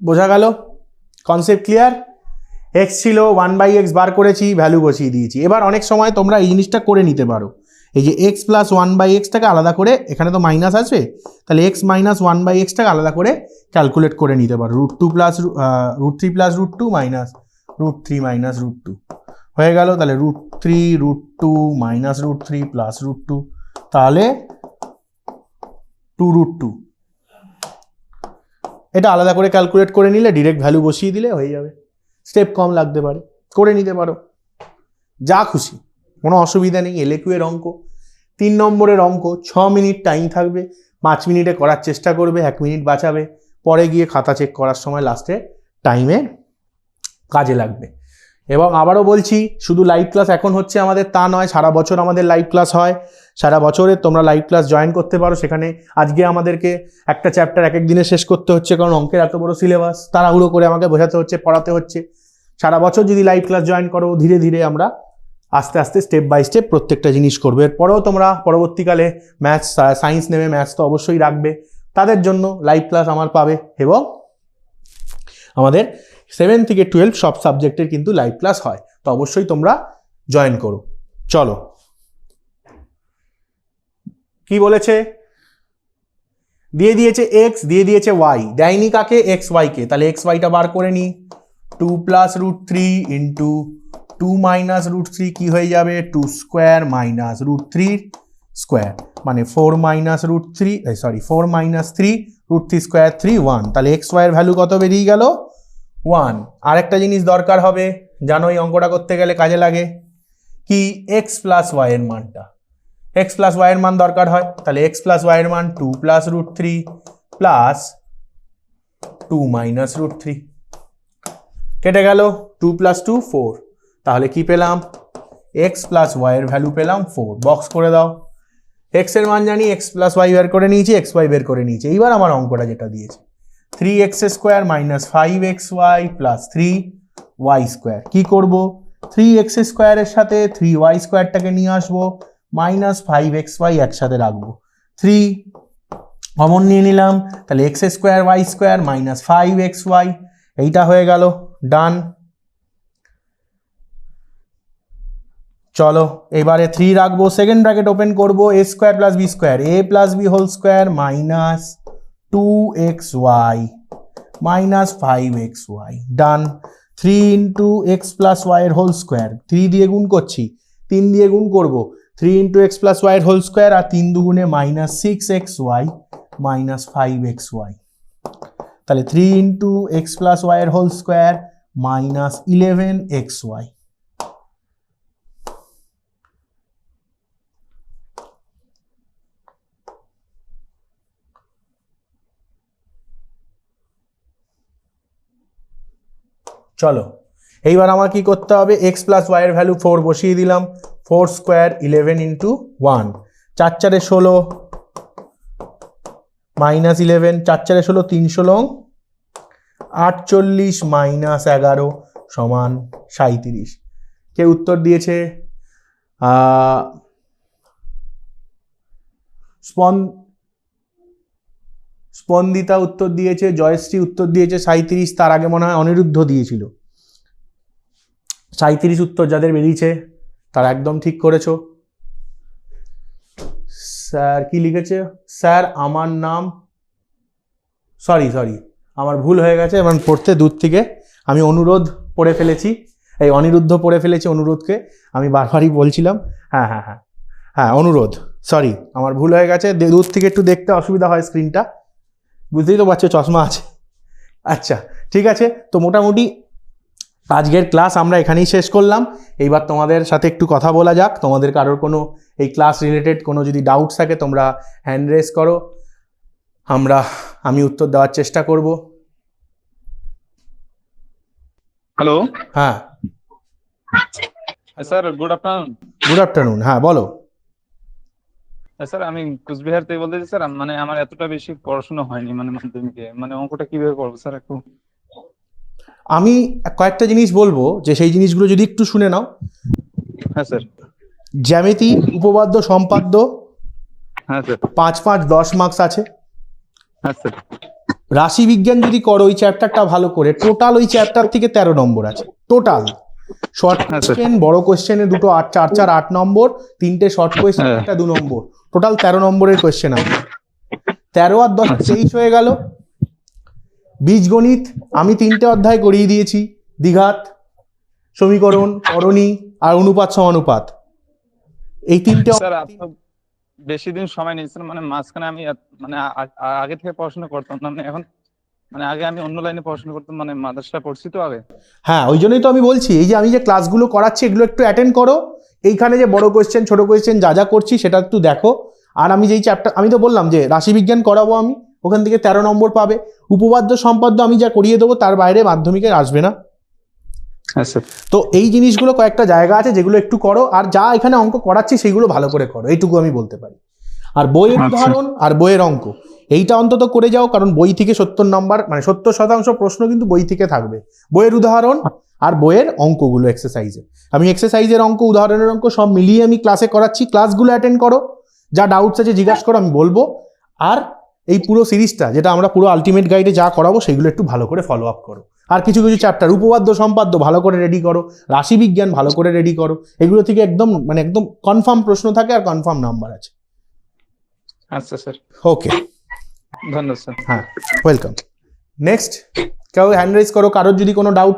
বোঝা গেল? Concept clear? এক্স ছিল, 1/x বার করেছি, ভ্যালু বসিয়ে দিয়েছি। এবার অনেক সময় তোমরা এই জিনিসটা করে নিতে পারো, এই যে x প্লাস 1/xটাকে আলাদা করে, এখানে তো মাইনাস আছে, তাহলে x মাইনাস 1/xটাকে আলাদা করে ক্যালকুলেট করে নিতে পারো। √3 প্লাস √2 মাইনাস √3 মাইনাস √2 হয়ে গেল। তাহলে √3 √2 মাইনাস √3 প্লাস √2, তাহলে 2√2। এটা আলাদা করে ক্যালকুলেট করে নিলে ডিরেক্ট ভ্যালু বসিয়ে দিলে হয়ে যাবে। স্টেপ কম লাগতে পারে, করে নিতে পারো, যা খুশি, কোনো অসুবিধা নেই। LQ এর অঙ্ক, 3 নম্বরের অঙ্ক, 6 মিনিট টাইম থাকবে, 5 মিনিটে করার চেষ্টা করবে, 1 মিনিট বাঁচাবে, পরে গিয়ে খাতা চেক করার সময় লাস্টে টাইমে কাজে লাগবে। এবং আবারও বলছি, শুধু লাইভ ক্লাস এখন হচ্ছে আমাদের তা নয়, সারা বছর আমাদের লাইভ ক্লাস হয়। সারা বছরে তোমরা লাইভ ক্লাস জয়েন করতে পারো। সেখানে আজকে আমাদেরকে একটা চ্যাপ্টার এক দিনে শেষ করতে হচ্ছে, কারণ অঙ্কের এত বড় সিলেবাস, তাড়াহুড়ো করে আমাকে বোঝাতে হচ্ছে, পড়াতে হচ্ছে। সারা বছর যদি লাইভ ক্লাস জয়েন করো, ধীরে ধীরে আমরা আস্তে আস্তে স্টেপ বাই স্টেপ প্রত্যেকটা জিনিস করবে। এরপরেও তোমরা পরবর্তীকালে ম্যাথস, সায়েন্স নেবে, ম্যাথস তো অবশ্যই রাখবে, তাদের জন্য লাইভ ক্লাস আমার পাবে। এবং আমাদের 7 থেকে 12 সব সাবজেক্টের কিন্তু লাইভ ক্লাস হয়, তো অবশ্যই তোমরা জয়েন করো। চলো, কি বলেছে? দিয়ে দিয়েছে x, দিয়ে দিয়েছে y, দেয়নি কাকে? x y কে। তাহলে x y টা বার করে নি। 2 প্লাস √3 ইন্টু 2 মাইনাস √3 কি হয়ে যাবে? 2 স্কোয়ার মাইনাস √3 স্কোয়ার, মানে 4 মাইনাস √3, সরি 4 মাইনাস 3 √3 স্কোয়ার 3 1। তাহলে x y এর ভ্যালু কত বেরিয়ে গেল? 1। আরেকটা জিনিস দরকার হবে, জানো এই অঙ্কটা করতে গেলে কাজে লাগে কি? x প্লাস y এর মানটা, x প্লাস y এর মান দরকার হয়। তাহলে x প্লাস y এর মান 2 প্লাস √3 প্লাস 2 মাইনাস √3, কেটে গেল, 2 প্লাস 2 4। তাহলে কি পেলাম? x প্লাস y এর ভ্যালু পেলাম 4। বক্স করে দাও। x এর মান জানি, x প্লাস y বের করে নিয়েছি, x y বের করে নিয়েছি। এইবার আমার অঙ্কটা যেটা দিয়েছে, 3x square minus 5xy plus 3y square. কি করব? 3x স্কোয়ারের সাথে 3y স্কোয়ারটাকে নিয়ে আসবো, মাইনাস 5xy একসাথে রাখবো, 3 কমন নিয়ে নিলাম, তাহলে x² y² - 5xy, এইটা হয়ে গেল, ডান। চলো এবারে 3 রাখবো, সেকেন্ড ব্র্যাকেট ওপেন করবো, a² + b² a + b whole square minus 2xy minus 5xy, done. 3 × x + y এর হোল স্কোয়ার, 3 দিয়ে গুণ করছি, 3 দিয়ে গুণ করব, 3 × x + y এর হোল স্কোয়ার, আর 3 দুগুণে মাইনাস 6xy মাইনাস 5xy, তাহলে 3 × x + y এর হোল স্কোয়ার মাইনাস 11xy। চলো এইবার আমার কি করতে হবে, x + y এর ভ্যালু 4 বসিয়ে দিলাম, 4² 11 × 1, 4 × 4 = 16 মাইনাস 11, 4 × 4 = 16, 3 × 16 48 মাইনাস 11 সমান 37। কে উত্তর দিয়েছে? স্পন্দিতা উত্তর দিয়েছে, জয়শ্রী উত্তর দিয়েছে 37, তার আগে মনে হয় অনিরুদ্ধ দিয়েছিল। 37 উত্তর যাদের বেরিয়েছে তারা একদম ঠিক করেছো। স্যার কি লিখেছে? স্যার আমার নাম, সরি আমার ভুল হয়ে গেছে, এবং পড়তে দূর থেকে আমি অনুরোধ পড়ে ফেলেছি, এই অনিরুদ্ধ পড়ে ফেলেছি, অনুরোধকে আমি বারবারই বলছিলাম। হ্যাঁ অনুরোধ, সরি আমার ভুল হয়ে গেছে, দূর থেকে একটু দেখতে অসুবিধা হয় স্ক্রিনটা, বুঝতেই তো পারছো চশমা আছে। আচ্ছা ঠিক আছে, তো মোটামুটি আজকের ক্লাস আমরা এখানেই শেষ করলাম। এইবার তোমাদের সাথে একটু কথা বলা যাক, তোমাদের কারোর কোনো এই ক্লাস রিলেটেড কোনো যদি ডাউটস থাকে তোমরা হ্যান্ড রেজ করো, আমি উত্তর দেওয়ার চেষ্টা করব। হ্যালো, হ্যাঁ sir good afternoon. Good afternoon, হ্যাঁ বলো। স্যার আমি কুচবিহার থেকে বলতেছি স্যার, মানে আমার এতটা বেশি পড়াশোনা হয়নি, মানে মাধ্যমিকে, মানে অঙ্কটা কিভাবে করবো স্যার একটু? আমি কয়েকটা জিনিস বলবো, যে সেই জিনিসগুলো যদি একটু শুনে নাও। হ্যাঁ স্যার। জ্যামিতি, উপপাদ্য, সম্পাদ্য, হ্যাঁ স্যার। 5 5 10 মার্কস আছে। হ্যাঁ স্যার। রাশি বিজ্ঞান যদি করো ওই চ্যাপ্টারটা ভালো করে, টোটাল ওই চ্যাপ্টার থেকে 13 নম্বর আছে টোটাল। শর্ট কোয়েশ্চেন, বড় কোয়েশ্চেনে দুটো 8 4 4 8 নম্বর, 3টে শর্ট কোয়েশ্চেন, একটা 2 নম্বর, টোটাল 13 নম্বরের কোয়েশ্চেন আছে। 13 আর 10 23 হয়ে গেল। বীজগণিত আমি 3টে অধ্যায় করিয়ে দিয়েছি, দ্বিঘাত, সমীকরণ, করণী আর অনুপাত সমানুপাত, এই 3টে। স্যার বেশি দিন সময় নেই স্যার, মানে মাঝখানে আমি মানে আগে থেকে পড়াশোনা করতাম না, মানে এখন মানে আগে আমি অন্য লাইনে পড়াশোনা করতাম, মানে মাদ্রাসা পড়ছি তো আগে। হ্যাঁ ওই জন্যই তো আমি বলছি, এই যে আমি যে ক্লাসগুলো করাচ্ছি এগুলো একটু অ্যাটেন্ড করো, এইখানে যে বড় কোয়েশ্চেন ছোট কোয়েশ্চেন যা করছি সেটা একটু দেখো। আর আমি যেই চ্যাপ্টার, আমি তো বললাম যে রাশিবিজ্ঞান করাবো আমি, ওখান থেকে 13 নম্বর পাবে। উপপাদ্য সম্পাদ্য আমি যা করিয়ে দেবো তার বাইরে মাধ্যমিকের আসবে না। তো এই জিনিসগুলো কয়েকটা জায়গা আছে যেগুলো একটু করো, আর যা এখানে অঙ্ক করাচ্ছি সেগুলো ভালো করে করো, এইটুকু আমি বলতে পারি। আর বইয়ের উদাহরণ আর বইয়ের অঙ্ক এইটা অন্তত করে যাও, কারণ বই থেকে 70 নম্বর, মানে 70% প্রশ্ন কিন্তু বই থেকে থাকবে। বইয়ের উদাহরণ আর বইয়ের অঙ্কগুলো এক্সারসাইজে, আমি এক্সারসাইজের অঙ্ক, উদাহরণের অঙ্ক সব মিলিয়ে আমি ক্লাসে করাচ্ছি। ক্লাসগুলো অ্যাটেন্ড করো, যা ডাউটস আছে জিজ্ঞাসা করো, আমি বলবো। আর এই পুরো সিরিজটা যেটা আমরা পুরো আলটিমেট গাইডে যা করাবো সেগুলো একটু ভালো করে ফলো আপ করো। আর কিছু কিছু চ্যাপ্টার, উপপাদ্য সম্পাদ্য ভালো করে রেডি করো, রাশিবিজ্ঞান ভালো করে রেডি করো, এগুলো থেকে একদম কনফার্ম প্রশ্ন থাকে আর কনফার্ম নাম্বার আছে। আচ্ছা স্যার, ওকে, ধন্যবাদ স্যার। হ্যাঁ ওয়েলকাম। নেক্সট কেউ হ্যান্ড রেজ করো, কারোর যদি কোনো ডাউট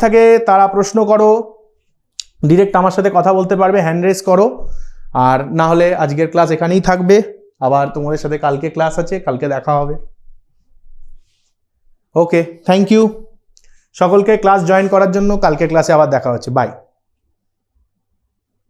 থাকে তারা প্রশ্ন করো, ডিরেক্ট আমার সাথে কথা বলতে পারবে, হ্যান্ড রেজ করো। আর না হলে আজকের ক্লাস এখানেই থাকবে, আবার তোমাদের সাথে কালকে ক্লাস আছে, কালকে দেখা হবে। ওকে, থ্যাংক ইউ সকলকে ক্লাস জয়েন করার জন্য। কালকে ক্লাসে আবার দেখা হচ্ছে, বাই।